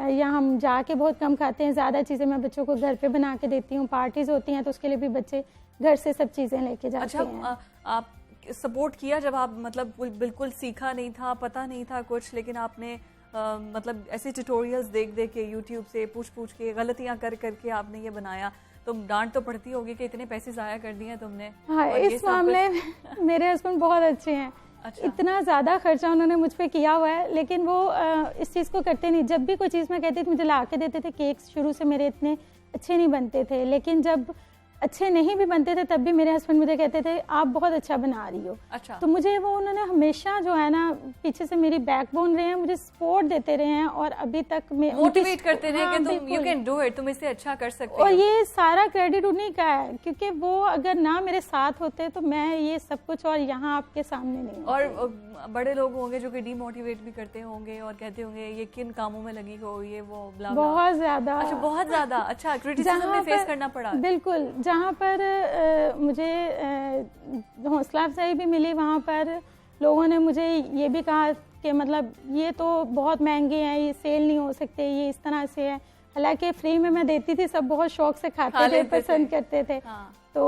या हम जाके बहुत कम खाते हैं। ज़्यादा चीज़ें मैं बच्चों को घर पे बना के देती हूँ। पार्टीज होती हैं तो उसके लिए भी बच्चे घर से सब चीज़ें लेके जाते हैं। आप सपोर्ट किया जब आप मतलब बिल्कुल सीखा नहीं था, पता नहीं था कुछ, लेकिन आपने मतलब ऐसे ट्यूटोरियल्स देख के यूट्यूब से पूछ के गलतियां कर करके आपने ये बनाया, तो डांट तो पड़ती होगी कि इतने पैसे ज़ाया कर दिए तुमने? हाँ, इस मामले में मेरे हस्बैंड बहुत अच्छे हैं। अच्छा। इतना ज़्यादा खर्चा उन्होंने मुझ पे किया हुआ है, लेकिन वो इस चीज़ को करते नहीं। जब भी कोई चीज़ मैं कहती थी मुझे ला के देते थे। केक्स शुरू से मेरे इतने अच्छे नहीं बनते थे, लेकिन जब अच्छे नहीं भी बनते थे तब भी मेरे हस्बैंड मुझे कहते थे आप बहुत अच्छा बना रही हो। अच्छा। तो मुझे वो उन्होंने हमेशा जो है ना पीछे से मेरी बैकबोन रहे हैं, मुझे सपोर्ट देते रहे हैं और अभी तक मोटिवेट करते रहे कि तुम यू कैन डू इट, तुम इससे अच्छा कर सकते हो। और ये सारा क्रेडिट उन्हीं का है, क्योंकि वो अगर ना मेरे साथ होते तो मैं ये सब कुछ और यहाँ आपके सामने नहीं। और बड़े लोग होंगे जो कि डीमोटिवेट भी करते होंगे और कहते होंगे ये किन कामों में लगी हो, ये वो ब्ला ब्ला। बहुत ज्यादा। अच्छा, बहुत ज्यादा। अच्छा, क्रिटिसिज्म में फेस करना पड़ा? बिल्कुल। जहाँ पर मुझे हौसला अफजाई भी मिली, वहाँ पर लोगों ने मुझे ये भी कहा कि मतलब ये तो बहुत महंगे हैं, ये सेल नहीं हो सकते, ये इस तरह से है। हालांकि फ्री में मैं देती थी, सब बहुत शौक से खाते थे, पसंद करते थे। हाँ। तो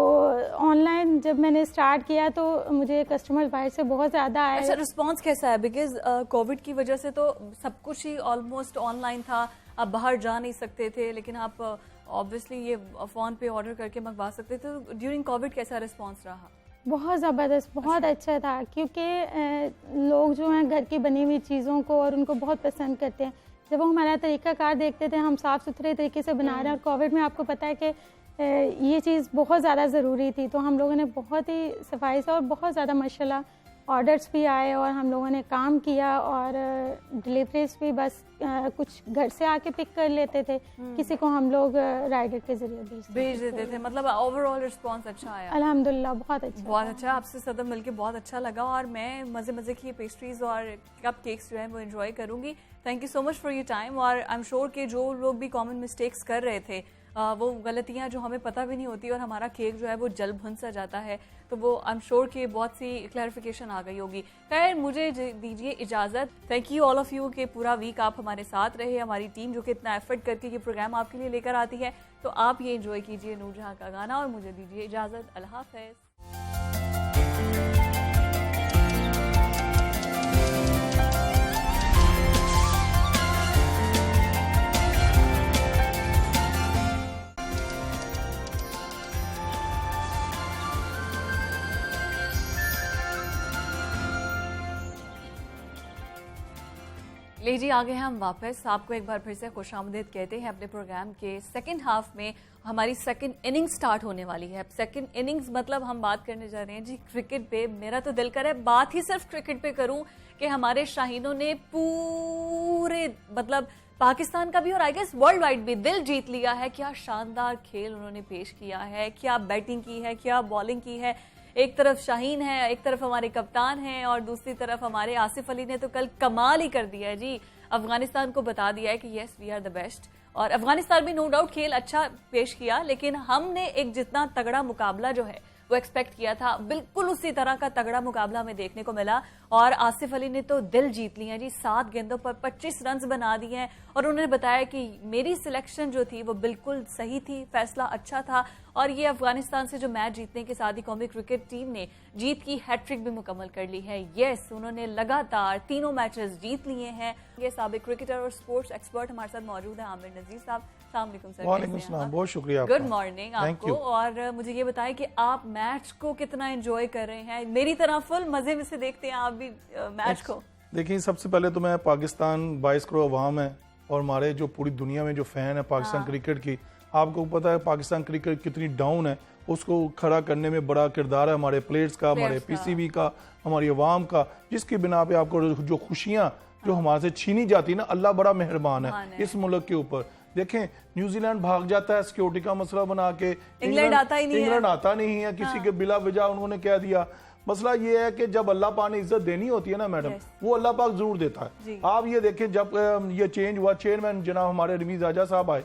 ऑनलाइन जब मैंने स्टार्ट किया तो मुझे कस्टमर्स बाहर से बहुत ज़्यादा आए। अच्छा, रिस्पांस कैसा है? बिकॉज कोविड की वजह से तो सब कुछ ही ऑलमोस्ट ऑनलाइन था, आप बाहर जा नहीं सकते थे, लेकिन आप ऑब्वियसली ये फ़ोन पे ऑर्डर करके मंगवा सकते थे। तो ड्यूरिंग कोविड कैसा रिस्पांस रहा? बहुत ज़बरदस्त, बहुत अच्छा था, क्योंकि लोग जो हैं घर की बनी हुई चीज़ों को और उनको बहुत पसंद करते हैं। जब वो हमारा तरीक़ाकार देखते थे, हम साफ़ सुथरे तरीके से बना रहे हैं, और कोविड में आपको पता है कि ये चीज़ बहुत ज़्यादा ज़रूरी थी, तो हम लोगों ने बहुत ही सफाई से और बहुत ज़्यादा माशाल्लाह ऑर्डर्स भी आए और हम लोगों ने काम किया। और डिलीवरीज भी बस कुछ घर से आके पिक कर लेते थे, किसी को हम लोग राइडर के जरिए भेज देते थे। मतलब ओवरऑल रिस्पांस अच्छा आया? अल्हम्दुलिल्लाह बहुत अच्छा, बहुत अच्छा। आपसे सदफ मिलके बहुत अच्छा लगा और मैं मज़े की पेस्ट्रीज और कप केक्स जो है वो एंजॉय करूँगी। Thank you so much for your time. और आई एम श्योर कि जो लोग भी कॉमन मिस्टेक्स कर रहे थे, वो गलतियां जो हमें पता भी नहीं होती और हमारा केक जो है वो जल भुन सा जाता है, तो वो आई एम श्योर कि बहुत सी क्लैरिफिकेशन आ गई होगी। खैर, मुझे दीजिए इजाज़त। Thank you all of you कि पूरा वीक आप हमारे साथ रहे। हमारी टीम जो कि इतना एफर्ट करके ये प्रोग्राम आपके लिए लेकर आती है, तो आप ये एंजॉय कीजिए नूरजहां का गाना और मुझे दीजिए इजाज़त। अल्लाह हाफ़िज़। लीजिए, आ गए हैं हम वापस। आपको एक बार फिर से खुशामदीद कहते हैं अपने प्रोग्राम के सेकंड हाफ में। हमारी सेकंड इनिंग्स स्टार्ट होने वाली है। अब सेकंड इनिंग्स मतलब हम बात करने जा रहे हैं जी क्रिकेट पे। मेरा तो दिल कर रहा है बात ही सिर्फ क्रिकेट पे करूं कि हमारे शाहीनों ने पूरे मतलब पाकिस्तान का भी और आई गेस वर्ल्ड वाइड भी दिल जीत लिया है। क्या शानदार खेल उन्होंने पेश किया है, क्या बैटिंग की है, क्या बॉलिंग की है। एक तरफ शाहीन है, एक तरफ हमारे कप्तान हैं और दूसरी तरफ हमारे आसिफ अली ने तो कल कमाल ही कर दिया है जी। अफगानिस्तान को बता दिया है कि yes we are the best. और अफगानिस्तान भी नो डाउट खेल अच्छा पेश किया, लेकिन हमने एक जितना तगड़ा मुकाबला जो है वो एक्सपेक्ट किया था, बिल्कुल उसी तरह का तगड़ा मुकाबला हमें देखने को मिला। और आसिफ अली ने तो दिल जीत लिया जी, 7 गेंदों पर 25 रन बना दिए हैं और उन्होंने बताया कि मेरी सिलेक्शन जो थी वो बिल्कुल सही थी, फैसला अच्छा था और ये अफगानिस्तान से जो मैच जीतने के साथ ही कौमी क्रिकेट टीम ने जीत की हैट्रिक भी मुकम्मल कर ली है। यस, उन्होंने लगातार तीनों मैचेस जीत लिए हैं। ये साबिक क्रिकेटर और स्पोर्ट्स एक्सपर्ट हमारे साथ मौजूद है आमिर नजीर साहब। अस्सलाम वालेकुम सर। वालेकुम सलाम, बहुत शुक्रिया। गुड मॉर्निंग आपको। और मुझे ये बताएं कि आप मैच को कितना एंजॉय कर रहे हैं? मेरी तरह फुल मजे में से देखते हैं आप भी मैच को? देखिए, सबसे पहले तो मैं पाकिस्तान 22 करोड़ अवाम है और हमारे जो पूरी दुनिया में जो फैन है पाकिस्तान क्रिकेट की, आपको पता है पाकिस्तान क्रिकेट कितनी डाउन है, उसको खड़ा करने में बड़ा किरदार है हमारे प्लेयर्स का, हमारे पीसीबी का, हमारी अवाम का, जिसकी बिना पे आपको जो खुशियां जो हमारे से छीनी जाती है ना, अल्लाह बड़ा मेहरबान है इस मुल्क के ऊपर। देखें, न्यूजीलैंड भाग जाता है सिक्योरिटी का मसला बना के, इंग्लैंड आता नहीं है, किसी के बिला वजह उन्होंने कह दिया। मसला ये है कि जब अल्लाह पाक ने इज्जत देनी होती है ना मैडम, वो अल्लाह पाक जरूर देता है। आप ये देखें, जब ये चेंज हुआ, चेयरमैन जनाब हमारे रमीज राजा साहब आए,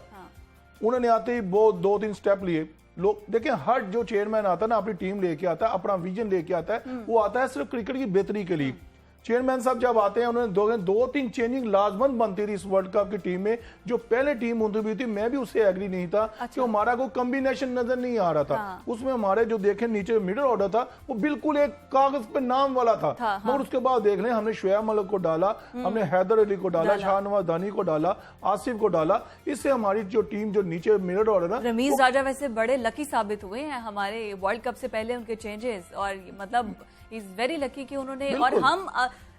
उन्होंने आते ही वो 2-3 स्टेप लिए। लोग देखें, हर जो चेयरमैन आता है ना, अपनी टीम लेके आता है, अपना विजन लेके आता है, वो आता है सिर्फ क्रिकेट की बेहतरी के लिए। चेयरमैन साहब जब आते हैं, उन्होंने 2-3 चेंजिंग लाजमन बनती थी इस वर्ल्ड कप की टीम में। जो पहले टीम होती हुई थी, मैं भी उससे एग्री नहीं था कि हमारा कोई कॉम्बिनेशन नजर नहीं आ रहा था। उसमें हमारे जो देखें नीचे मिडिल ऑर्डर था, वो बिल्कुल एक कागज पे नाम वाला था। मगर उसके बाद देख लें, हमने शुएब मलिक को डाला, हमने हैदर अली को डाला, शाहनवाज दानी को डाला, आसिफ को डाला। इससे हमारी जो टीम जो नीचे मिडिल ऑर्डर है, रमीज राजा वैसे बड़े लकी साबित हुए हैं हमारे वर्ल्ड कप से पहले उनके चेंजेस, और मतलब इज वेरी लकी कि उन्होंने, और हम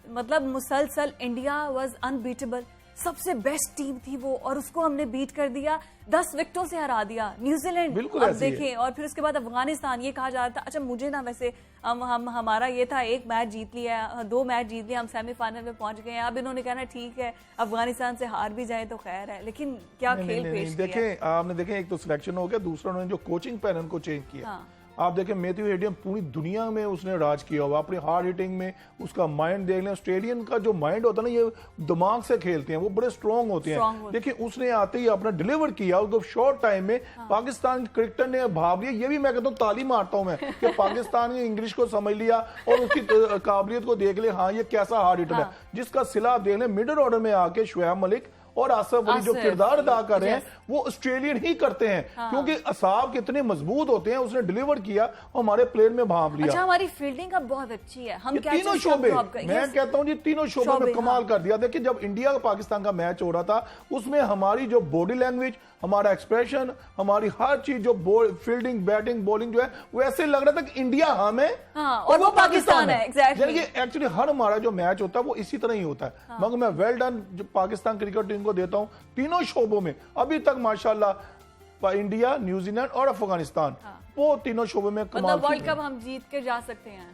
मतलब मुसलसल इंडिया वाज अनबीटेबल, सबसे बेस्ट टीम थी वो, और उसको हमने बीट कर दिया, 10 विकेटों से हरा दिया न्यूजीलैंड। अब देखें, और फिर उसके बाद अफगानिस्तान, ये कहा जा रहा था, अच्छा मुझे ना वैसे हमारा ये था, 1 मैच जीत लिया, 2 मैच जीत लिया, हम सेमीफाइनल में पहुंच गए हैं। अब इन्होंने कहना ठीक है, अफगानिस्तान से हार भी जाए तो खैर है, लेकिन क्या खेल पेश किया। देखें, आपने देखें, एक तो सिलेक्शन हो गया, दूसरा उन्होंने जो कोचिंग पैटर्न को चेंज किया। आप देखें, मैथ्यू हेडियम पूरी दुनिया में उसने राज किया हुआ, अपनी हार्ड हिटिंग में उसका माइंड देख लें। ऑस्ट्रेलियन का जो माइंड होता है ना, ये दिमाग से खेलते हैं, वो बड़े स्ट्रॉन्ग होते हैं। देखिए, उसने आते ही अपना डिलीवर किया, उसको शॉर्ट टाइम में पाकिस्तान क्रिकेटर ने भाग लिया। ये भी मैं कहता हूँ, ताली मारता हूँ मैं कि पाकिस्तान ने इंग्लिश को समझ लिया और उसकी काबिलियत को देख ले, हाँ ये कैसा हार्ड हिटर है, जिसका सिला आप देख लें। मिडिल ऑर्डर में आके शुएब मलिक और आसिफ अली जो किरदार अदा कर रहे हैं, वो ऑस्ट्रेलियन ही करते हैं, क्योंकि असाब कितने मजबूत होते हैं। उसने डिलीवर किया, हमारे प्लेयर में भाग लिया। अच्छा, हमारी फील्डिंग अब बहुत अच्छी है, हम तीनों शोबे, मैं कहता हूँ जी, तीनों शोबे में कमाल कर दिया। देखिए, जब इंडिया का पाकिस्तान का मैच हो रहा था, उसमें हमारी जो बॉडी लैंग्वेज, हमारा एक्सप्रेशन, हमारी हर चीज, जो फील्डिंग, बैटिंग, बॉलिंग जो है, वो ऐसे लग रहा था कि इंडिया हम है और वो पाकिस्तान है। एग्जैक्टली, एक्चुअली हर हमारा जो मैच होता है वो इसी तरह ही होता है। मगर मैं वेल डन जो पाकिस्तान क्रिकेट टीम को देता हूं, तीनों शोबों में अभी तक माशाल्लाह इंडिया, न्यूजीलैंड और अफगानिस्तान, वो तीनों शोबों में कमाल। वर्ल्ड कप हम जीत के जा सकते हैं।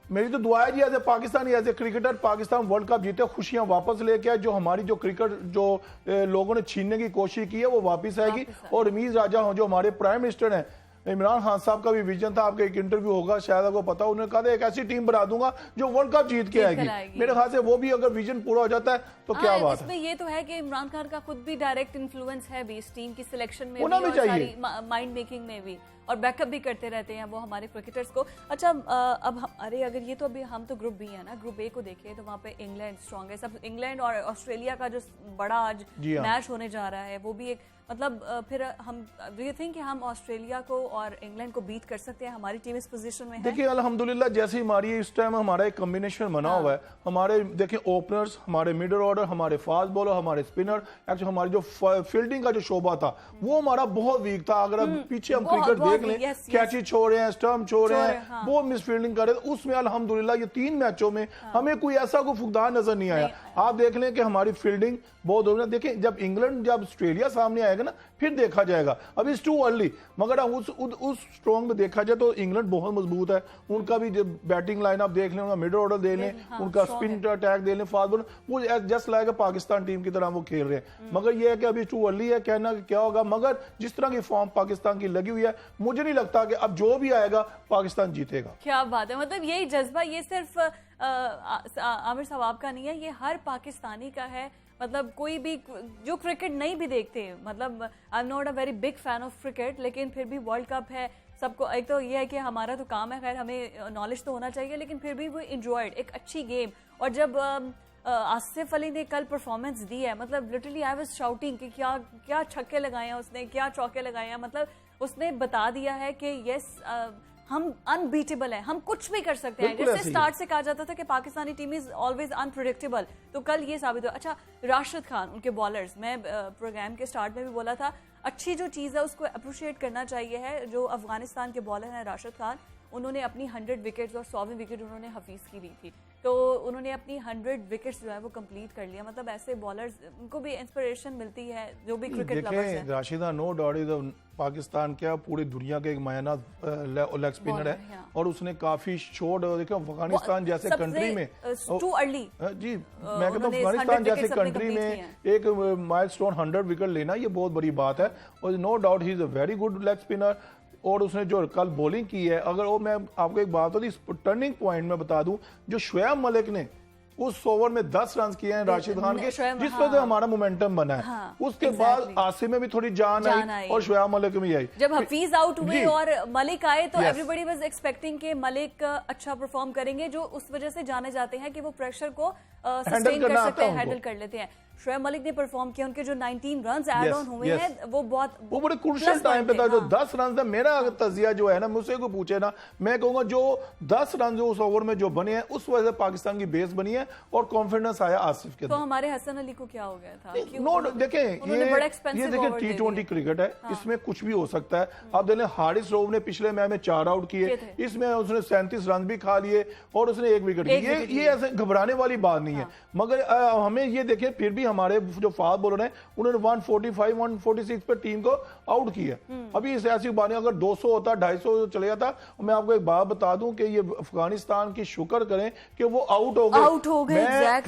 मेरी तो दुआ है जी, as a Pakistani, as a cricketer, Pakistan world cup जीते, खुशियां वापस लेके आए। जो हमारी जो क्रिकेट जो लोगों ने छीनने की कोशिश की है, वो वापस आएगी। और रमीज राजा जो हमारे प्राइम मिनिस्टर हैं, इमरान खान साहब का भी विजन था, आपका एक इंटरव्यू होगा शायद आपको पता, उन्होंने कहा था एक ऐसी टीम बना दूंगा जो वर्ल्ड कप जीत के आएगी। मेरे ख्याल से वो भी अगर विजन पूरा हो जाता है तो क्या बात है। इसमें ये तो है कि इमरान खान का खुद भी डायरेक्ट इन्फ्लुएंस है भी इस टीम की सिलेक्शन में भी, सारी माइंड मेकिंग में भी, और बैकअप भी करते रहते हैं वो हमारे क्रिकेटर्स को। अच्छा, अब अरे अगर ये तो अभी हम तो ग्रुप बी है ना, ग्रुप ए को देखें तो वहाँ पे इंग्लैंड स्ट्रांग है। सब इंग्लैंड और ऑस्ट्रेलिया का जो बड़ा आज मैच होने जा रहा है, वो भी एक मतलब फिर हम डू यू थिंक कि हम ऑस्ट्रेलिया को और इंग्लैंड को बीट कर सकते हैं? हमारी टीम इस पोजीशन में है। देखिए, अल्हम्दुलिल्लाह, जैसे हमारी इस टाइम हमारा एक कॉम्बिनेशन बना हुआ है। हमारे देखिए ओपनर्स, हमारे मिडल ऑर्डर, हमारे फास्ट बॉलर, हमारे स्पिनर, एक्चुअली हमारी जो फील्डिंग का जो शोबा था वो हमारा बहुत वीक था। अगर पीछे हम क्रिकेट देख लें, कैची छोड़ रहे हैं, स्टंप छोड़ रहे हैं, वो मिस फील्डिंग कर रहे थे। उसमें अल्हम्दुलिल्लाह ये 3 मैचों में हमें कोई ऐसा कोई फुकदार नजर नहीं आया। आप देख लें कि हमारी फील्डिंग बहुत, देखें जब इंग्लैंड जब ऑस्ट्रेलिया सामने आएगा ना, फिर देखा जाएगा, अभी इट्स टू अर्ली। मगर उस स्ट्रॉन्ग में देखा जाए तो इंग्लैंड बहुत मजबूत है। उनका भी बैटिंग लाइन आप देख लें, उनका मिडल ऑर्डर देख लें, उनका स्पिन अटैक देख लें, फास्ट बॉलर, वो जस्ट लाइक पाकिस्तान टीम की तरह वो खेल रहे हैं। मगर ये है कि अभी टू अर्ली है कहना कि क्या होगा। मगर जिस तरह की फॉर्म पाकिस्तान की लगी हुई है, मुझे नहीं लगता कि अब जो भी आएगा पाकिस्तान जीतेगा। क्या बात है, मतलब यही जज्बा, ये सिर्फ आमिर साहब आपका नहीं है, ये हर पाकिस्तानी का है। मतलब कोई भी जो क्रिकेट नहीं भी देखते, मतलब I am not a very big fan of cricket, लेकिन फिर भी वर्ल्ड कप है, सबको एक तो ये है कि हमारा तो काम है, खैर हमें नॉलेज तो होना चाहिए, लेकिन फिर भी वो इंजॉयड एक अच्छी गेम। और जब आसिफ अली ने कल परफॉर्मेंस दी है, मतलब लिटरली आई वाज शाउटिंग कि क्या क्या छक्के लगाए हैं उसने, क्या चौके लगाए हैं। मतलब उसने बता दिया है कि यस हम अनबीटेबल हैं, हम कुछ भी कर सकते हैं। जैसे स्टार्ट से कहा जाता था कि Pakistani team is always unpredictable, तो कल ये साबित हुआ। अच्छा, राशिद खान उनके बॉलर्स, मैं प्रोग्राम के स्टार्ट में भी बोला था, अच्छी जो चीज़ है उसको अप्रिशिएट करना चाहिए है। जो अफगानिस्तान के बॉलर हैं राशिद खान, उन्होंने अपनी 100 विकेट्स और 100वीं विकेट उन्होंने हफीज़ की दी थी, तो उन्होंने अपनी 100 विकेट्स जो है वो कंप्लीट कर लिया। मतलब ऐसे बॉलर्स, उनको भी इंस्पिरेशन मिलती है जो भी क्रिकेट लवर्स हैं। Rashida no doubt is Pakistan क्या पूरी दुनिया के एक मायना लेग स्पिनर है, और उसने काफी शॉट, देखो अफगानिस्तान जैसे कंट्री में टू अर्ली जी, मैं कहता हूँ अफगानिस्तान जैसे कंट्री में एक माइलस्टोन 100 विकेट लेना ये बहुत बड़ी बात है। और no doubt he is a very good leg spinner. और उसने जो कल बॉलिंग की है, अगर वो मैं आपको एक बात होती इस टर्निंग पॉइंट में बता दूं, जो शोएब मलिक ने उस ओवर में 10 रन किए हैं राशिद खान के, जिस वजह से हमारा मोमेंटम बना है। उसके बाद आसिफ में भी थोड़ी जान आई और शोएब मलिक में आई। जब हफीज आउट हुए और मलिक आए तो एवरीबॉडी वाज एक्सपेक्टिंग कि मलिक अच्छा परफॉर्म करेंगे, जो उस वजह से जाने जाते हैं कि वो प्रेशर को सस्टेन कर सकते हैं, हैंडल कर लेते हैं। शोएब मलिक ने परफॉर्म किया, उनके जो 19 रन्स ऐड ऑन हुए हैं वो बड़े क्रूशियल टाइम पे था। जो 10 रन था, मेरा तजिया जो है ना, मुझसे को पूछे ना, मैं कहूंगा जो 10 रन जो उस ओवर में जो बने हैं उस वजह से पाकिस्तान की बेस बनी है और कॉन्फिडेंस आया आसिफ के। तो हमारे हसन अली को क्या हो गया था? नो देखें, ये देखें T20 क्रिकेट है, इसमें कुछ भी हो सकता है। आप देखें हारिस रऊफ ने पिछले मैच में 4 आउट किए, इसमें उसने 37 रन भी खा लिए और उसने 1 विकेट किया। ये ऐसे घबराने वाली बात नहीं है, मगर हमें ये देखें फिर भी हमारे जो फास्ट बॉलर हैं उन्होंने 145 146 पे टीम को आउट किया। अभी इस ऐसी बात नहीं, अगर 200 होता 250 चले जाता। मैं आपको एक बात बता दूं कि ये अफगानिस्तान की शुक्र करें कि वो आउट हो गए।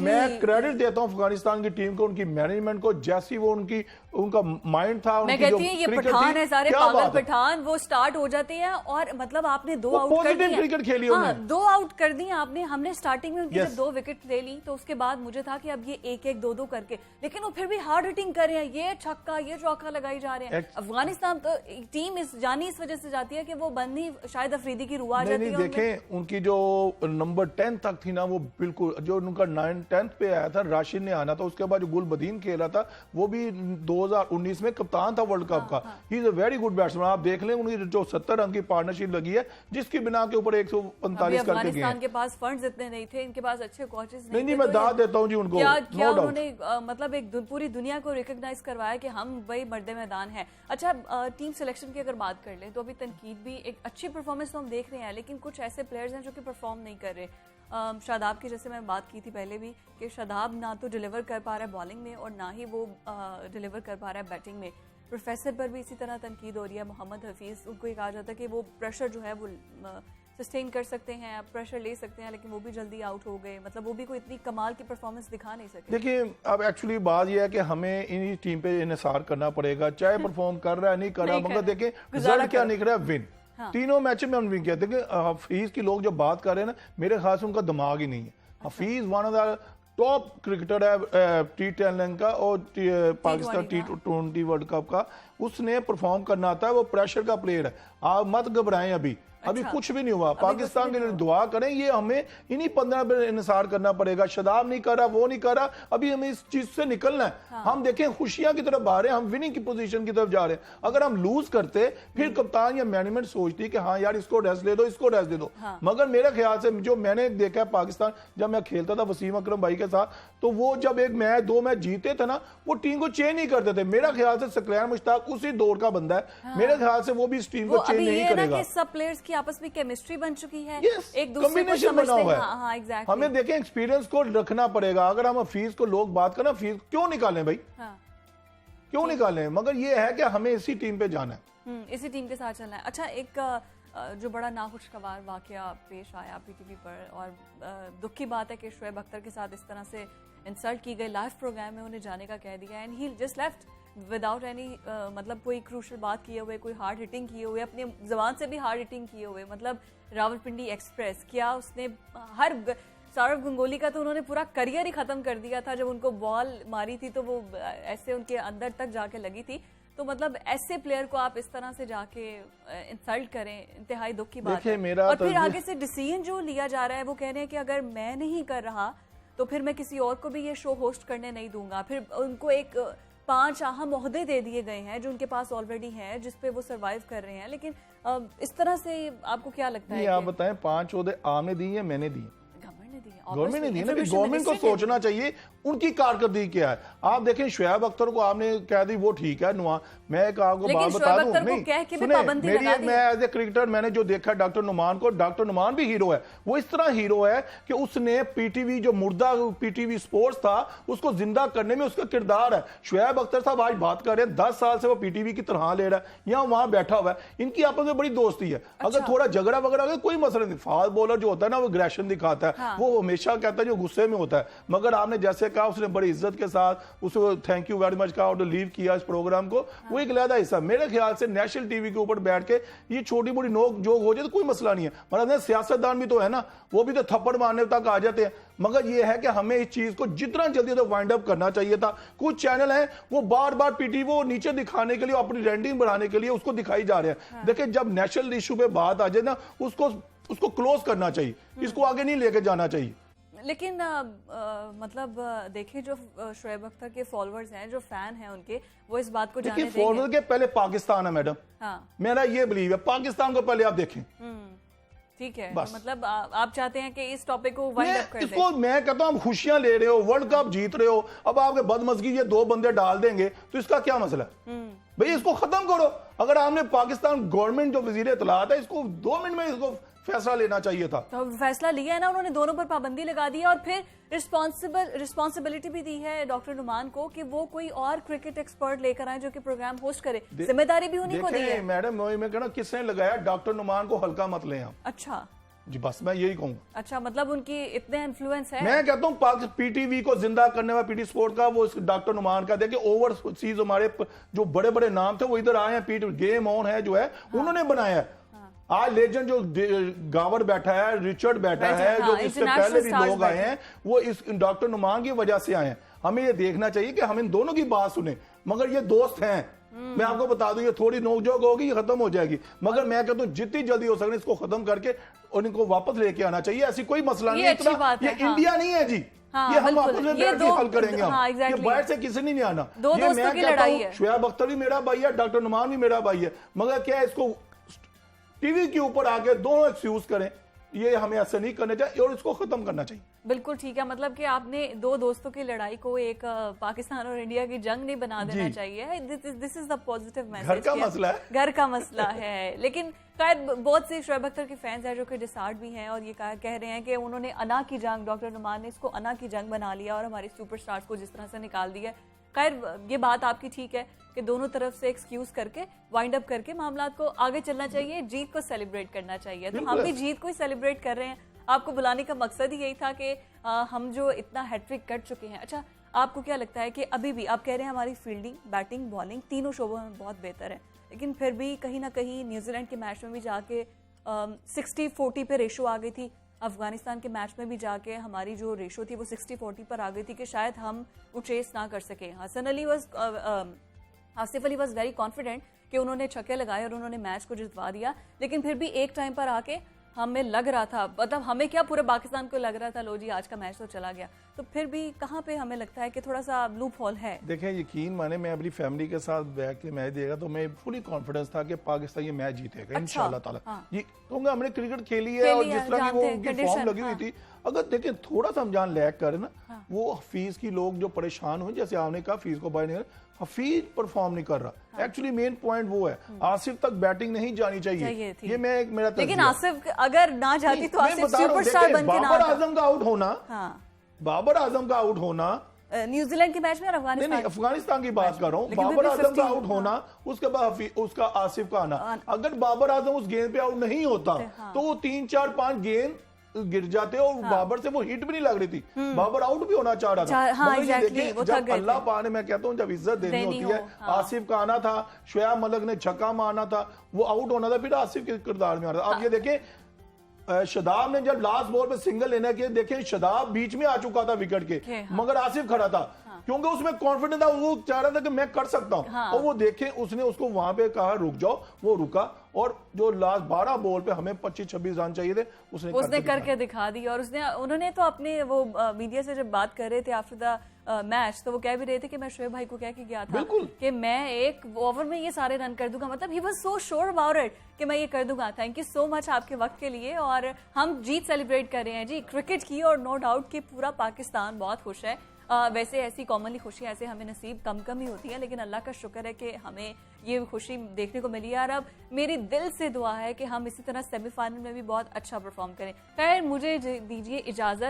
मैं क्रेडिट देता हूं अफगानिस्तान की टीम को, उनकी मैनेजमेंट को, जैसी वो उनका माइंड था। मैं कहती हूं ये पठान है, सारे पागल पठान, वो स्टार्ट हो जाते हैं और मतलब आपने 2 आउट कर दिए, क्रिकेट खेली, 2 आउट कर दिए आपने। हमने स्टार्टिंग में उनकी जब 2 विकेट ले ली तो उसके बाद मुझे था कि अब ये 1-1 2-2 करके, लेकिन वो फिर भी हार्ड हिटिंग कर रहे हैं, ये छक्का ये चौका लगाई जा रहे हैं। अफगानिस्तान तो टीम इस वजह से जाती है कि वो बंदी शायद अफरीदी की रूह आ जाती है। देखें उनकी जो नंबर 10 तक थी ना, वो बिल्कुल जो उनका 9-10 पे आया था, राशिद ने आना था, उसके बाद जो गुलबदीन खेल रहा था वो भी 2019 में कप्तान था वर्ल्ड कप का। ही is a very good batsman. आप देख लें उनकी जो 70 रन की पार्टनरशिप लगी है, जिसकी बिना के ऊपर 145 करके गए। के पास फंड्स इतने नहीं थे, इनके पास अच्छे कोचेस नहीं, मैं दाद देता हूं जी उनको। क्या उन्होंने मतलब एक पूरी दुनिया को रिकॉग्नाइज करवाया कि हम वही मर्दे मैदान है। अच्छा, टीम सिलेक्शन की अगर बात कर लें तो अभी तनकीद भी, एक अच्छी परफॉर्मेंस तो हम देख रहे हैं, लेकिन कुछ ऐसे प्लेयर्स हैं जो कि परफॉर्म नहीं कर रहे। शादाब की जैसे मैं बात की थी पहले भी कि शादाब ना तो डिलीवर कर पा रहा है बॉलिंग में और ना ही वो डिलीवर कर पा रहा है बैटिंग में। प्रोफेसर पर भी इसी तरह तनकीद हो रही है। मोहम्मद हफीज़, उनको ये कहा जाता है कि वो प्रेशर जो है वो सस्टेन कर सकते हैं, प्रेशर ले सकते हैं, लेकिन वो भी जल्दी आउट हो गए। मतलब वो भी कोई इतनी कमाल की परफॉर्मेंस दिखा नहीं सके। देखिए, अब एक्चुअली बात यह है कि हमें इन टीम पे इन्हिसार करना पड़ेगा, चाहे परफॉर्म कर रहा है नहीं कर रहा, मगर देखें रिजल्ट क्या निकल रहा है, विन। तीनों मैच में हम विन किया। देखिए हफीज की लोग जो बात कर रहे हैं ना, मेरे ख्याल से उनका दिमाग ही नहीं है। Hafeez one of the top cricketer है T10 का और पाकिस्तान T20 वर्ल्ड कप का। उसने परफॉर्म करना आता है, वो प्रेशर का प्लेयर है। आप मत घबराएं, अभी कुछ भी नहीं हुआ। पाकिस्तान के लिए दुआ करें, ये हमें इन्हीं 15 पे इंतजार करना पड़ेगा। शदाब नहीं कर रहा, वो नहीं कर रहा, अभी हमें इस चीज से निकलना है। हम देखें खुशियां की तरफ आ रहे हैं, हम विनिंग की पोजीशन की तरफ जा रहे हैं। अगर हम लूज करते फिर कप्तान या मैनेजमेंट सोचती कि हाँ यार इसको रेस्ट दे दो, इसको रेस्ट दे दो। मगर मेरे ख्याल से जो मैंने देखा है पाकिस्तान, जब मैं खेलता था वसीम अकरम भाई के साथ, तो वो जब एक मैच 2 मैच जीते थे ना, वो टीम को चेंज नहीं करते थे। मेरा ख्याल से सकलैन मुश्ताक उसी दौर का बंदा है। मेरे ख्याल से वो भी इस टीम को चेंज नहीं करेगा। सब प्लेयर्स की आपस में केमिस्ट्री बन चुकी है, एक दूसरे को समझते हैं। हाँ, exactly. हमें देखें एक्सपीरियंस को रखना पड़ेगा। अगर हम फीस को लोग बात करें, फीस क्यों निकालें भाई, क्यों निकालें, मगर ये है कि हमें इसी टीम पे जाना है, इसी टीम के साथ चलना है। अच्छा, एक जो बड़ा नाखुशगवार वाकया पेश आया पीटीवी पर, और दुख की बात है कि शोएब अख्तर के साथ इस तरह से इंसल्ट की गई। लाइव प्रोग्राम में उन्हें जाने का कह दिया and he just left without any मतलब कोई क्रूशल बात किए हुए, कोई हार्ड हिटिंग किए हुए, अपनी जबान से भी हार्ड हिटिंग किए हुए। मतलब रावलपिंडी एक्सप्रेस, क्या उसने हर सौरव गंगोली का तो उन्होंने पूरा करियर ही खत्म कर दिया था। जब उनको बॉल मारी थी तो वो ऐसे उनके अंदर तक जाके लगी थी। तो मतलब ऐसे प्लेयर को आप इस तरह से जाके इंसल्ट करें, इंतहाई दुख की बात है। मेरा और फिर आगे से डिसीजन जो लिया जा रहा है वो कह रहे हैं कि अगर मैं नहीं कर रहा तो फिर मैं किसी और को भी ये शो होस्ट करने नहीं दूंगा। फिर उनको एक 5 अहम ओहदे दे दिए गए हैं जो उनके पास ऑलरेडी हैं, जिसपे वो सरवाइव कर रहे हैं। लेकिन इस तरह से आपको क्या लगता है? आप बताएं 5 ओहदे आपने दिए या मैंने दिए? गवर्नमेंट ने दी ना। गवर्नमेंट को सोचना चाहिए उनकी कारकर्दगी क्या है। आप देखें शुएब अख्तर को आपने कह दी वो ठीक है, मैं एक आपको बात बता दूं, नहीं सुने मैं एज ए क्रिकेटर मैंने जो देखा डॉक्टर नुमान को, डॉक्टर नुमान भी हीरो है। वो इस तरह हीरो है कि उसने पीटीवी जो मुर्दा पीटीवी स्पोर्ट्स था उसको जिंदा करने में उसका किरदार है। शुएब अख्तर साहब आज बात कर रहे हैं 10 साल से वो पीटीवी की तरह ले रहा है, यहाँ वहां बैठा हुआ है, इनकी आपस में बड़ी दोस्ती है। अगर थोड़ा झगड़ा वगैरह हो कोई मसला नहीं। फास्ट बॉलर जो होता है ना वो एग्रेशन दिखाता है, वो हमेशा कहता है जो गुस्से में होता है। मगर आपने जैसे कहा उसने बड़ी इज्जत के साथ उसको थैंक यू वेरी मच कहा और लीव किया इस प्रोग्राम को, वो एक अलग हिस्सा। मेरे ख्याल से नेशनल टीवी के ऊपर बैठ के ये छोटी मोटी नोक जोक हो जाए तो कोई मसला नहीं है। मतलब सियासतदान भी तो है ना, वो भी तो थप्पड़ मारने तक आ जाते हैं। मगर ये है कि हमें इस चीज को जितना जल्दी तो वाइंड अप करना चाहिए था। कुछ चैनल हैं वो बार बार पीटीवी वो नीचे दिखाने के लिए अपनी रेटिंग बढ़ाने के लिए उसको दिखाई जा रहे हैं। देखिए जब नेशनल इशू पे बात आ जाए ना उसको क्लोज करना चाहिए, इसको आगे नहीं लेके जाना चाहिए। लेकिन मतलब देखिए जो शुएब अख्तर के फॉलोअर्स हैं, जो फैन हैं उनके, वो इस बात को जाने देंगे। फॉलोअर के पहले पाकिस्तान है मैडम। हाँ। मेरा ये बिलीव है पाकिस्तान को पहले आप देखें। ठीक है, मतलब आप चाहते हैं कि इस टॉपिक को वाइंड अप कर दें। इसको मैं कहता हूं खुशियां ले रहे हो, वर्ल्ड कप जीत रहे हो, अब आपके बदमज़गी ये 2 बंदे डाल देंगे तो इसका क्या मसला है? भाई इसको खत्म करो। अगर आपने पाकिस्तान गवर्नमेंट जो वजीर इत्तलात है इसको 2 मिनट में इसको फैसला लेना चाहिए था। तो फैसला लिया है ना उन्होंने, दोनों पर पाबंदी लगा दी है और फिर रिस्पॉन्सिबिलिटी भी दी है डॉक्टर नुमान को कि वो कोई और क्रिकेट एक्सपर्ट लेकर आए जो कि प्रोग्राम होस्ट करे। जिम्मेदारी भी उन्हीं को दी है। मैडम मैं कहना किसने लगाया? डॉक्टर नुमान को हल्का मत लें आप। अच्छा जी बस मैं यही कहूंगा। अच्छा मतलब उनकी इतने इन्फ्लुएंस है। मैं कहता हूँ पीटीवी को जिंदा करने वाला पीटी स्पोर्ट का वो डॉक्टर नुमान का देखिए ओवरसीज हमारे जो बड़े बड़े नाम थे वो इधर आए हैं। पीटी गेम ऑन है जो है उन्होंने बनाया है। आज लेजेंड जो गावर बैठा है, रिचर्ड बैठा है, जो इससे पहले भी लोग आए हैं वो इस डॉक्टर नुमान की वजह से आए हैं। हमें ये देखना चाहिए कि हम इन दोनों की बात सुने। मगर ये दोस्त हैं, मैं आपको बता दूं ये थोड़ी नोकझोंक होगी ये खत्म हो जाएगी। मगर मैं कहता हूं जितनी जल्दी हो सके इसको खत्म करके और इनको वापस लेके आना चाहिए। ऐसी कोई मसला नहीं है, ये इंडिया नहीं है जी। हाँ, ये हम आपस में बैठ के हल करेंगे। हाँ, ये बाहर से किसी नहीं आना। दो दोस्तों की लड़ाई है। शुएब अख्तर भी मेरा भाई है, डॉक्टर नुमान भी मेरा भाई है। मगर क्या इसको टीवी के ऊपर आके दोनों एक्सक्यूज करें, ये हमें ऐसे नहीं करना चाहिए और इसको खत्म करना चाहिए। बिल्कुल ठीक है, मतलब कि आपने 2 दोस्तों की लड़ाई को एक पाकिस्तान और इंडिया की जंग नहीं बना देना चाहिए। This is the positive message. घर का मसला है, घर का मसला है। लेकिन शायद बहुत से शुएब अख्तर के फैंस हैं जो कि डिसार्ड भी हैं और ये कह रहे हैं कि उन्होंने अना की जंग, डॉक्टर नुमान ने इसको अना की जंग बना लिया और हमारे सुपरस्टार्स को जिस तरह से निकाल दिया। खैर ये बात आपकी ठीक है कि दोनों तरफ से एक्सक्यूज करके वाइंड अप करके मामला को आगे चलना चाहिए, जीत को सेलिब्रेट करना चाहिए। तो हम भी जीत को ही सेलिब्रेट कर रहे हैं। आपको बुलाने का मकसद ही यही था कि हम जो इतना हैट्रिक कर चुके हैं। अच्छा आपको क्या लगता है कि अभी भी आप कह रहे हैं हमारी फील्डिंग, बैटिंग, बॉलिंग तीनों शोबों में बहुत बेहतर है, लेकिन फिर भी कहीं ना कहीं न्यूजीलैंड के मैच में भी जाके 60-40 पे रेशो आ गई थी। अफगानिस्तान के मैच में भी जाके हमारी जो रेशो थी वो 60-40 पर आ गई थी कि शायद हम वो चेस ना कर सके। Asif Ali was very confident कि उन्होंने छक्के लगाए और उन्होंने मैच को जितवा दिया। लेकिन फिर भी एक टाइम पर आके हमें लग रहा था, मतलब हमें क्या पूरे पाकिस्तान को लग रहा था लो जी आज का मैच तो चला गया। तो फिर भी कहाँ पे हमें लगता है कि थोड़ा सा लूप होल है। देखें यकीन माने मैं अपनी फैमिली के साथ बैठ के मैच देगा तो मैं फुली कॉन्फिडेंस था कि पाकिस्तान ये मैच जीतेगा इंशाल्लाह ताला। ये क्योंकि हमने क्रिकेट खेली है और जिस तरह की वो उनकी फॉर्म लगी हुई थी। अगर देखें थोड़ा सा हम जान लैग करें ना, वो हफीज की लोग जो परेशान हुए, जैसे आपने कहा हफीज को बाय नहीं, हफीज परफॉर्म नहीं कर रहा। एक्चुअली मेन पॉइंट वो है आसिफ तक बैटिंग नहीं जानी चाहिए। ये मैं एक मेरा लेकिन आसिफ अगर ना जाती तो आसिफ सुपरस्टार बन के ना बाबर आजम का आउट होना, बाबर आजम का आउट होना न्यूजीलैंड के मैच में, नहीं अफगानिस्तान की बात कर रहा हूँ। बाबर आजम का आउट होना, उसके बाद उसका आसिफ का आना। अगर बाबर आजम उस गेंद पे आउट नहीं होता तो वो 3-4-5 गेंद गिर जाते और बाबर से वो हिट भी नहीं लग रही थी। बाबर आउट भी होना चाह रहा था। हाँ, जब अल्लाह पाक ने, मैं कहता हूँ जब इज्जत देनी होती है, आसिफ का आना था, शुएब मलिक ने छक्का मारना था, वो आउट होना था, फिर आसिफ के किरदार में आ रहा था। आप ये देखें शदाब ने जब लास्ट बॉल पे सिंगल लेने के देखे, शदाब बीच में आ चुका था विकेट के, मगर आसिफ खड़ा था क्योंकि उसमें कॉन्फिडेंस था, वो चाह रहा था कि मैं कर सकता हूं। हाँ। और वो देखे, उसने उसको वहां पे कहा रुक जाओ, वो रुका, और जो लास्ट 12 बॉल पे हमें 25-26 रन चाहिए थे, उसने करके दिखा दी। और उन्होंने तो अपने वो मीडिया से जब बात कर रहे थे आफ्टर द मैच, तो वो कह भी रहे थे कि मैं शोएब भाई को कह के गया था कि मैं एक ओवर में ये सारे रन कर दूंगा। मतलब he was so sure about it कि मैं ये कर दूंगा। थैंक यू सो मच आपके वक्त के लिए। और हम जीत सेलिब्रेट कर रहे हैं जी क्रिकेट की, और नो डाउट कि पूरा पाकिस्तान बहुत खुश है। वैसे ऐसी कॉमनली खुशियां ऐसे हमें नसीब कम ही होती है, लेकिन अल्लाह का शुक्र है कि हमें ये खुशी देखने को मिली है। और अब मेरी दिल से दुआ है कि हम इसी तरह सेमीफाइनल में भी बहुत अच्छा परफॉर्म करें। खैर, मुझे दीजिए इजाजत।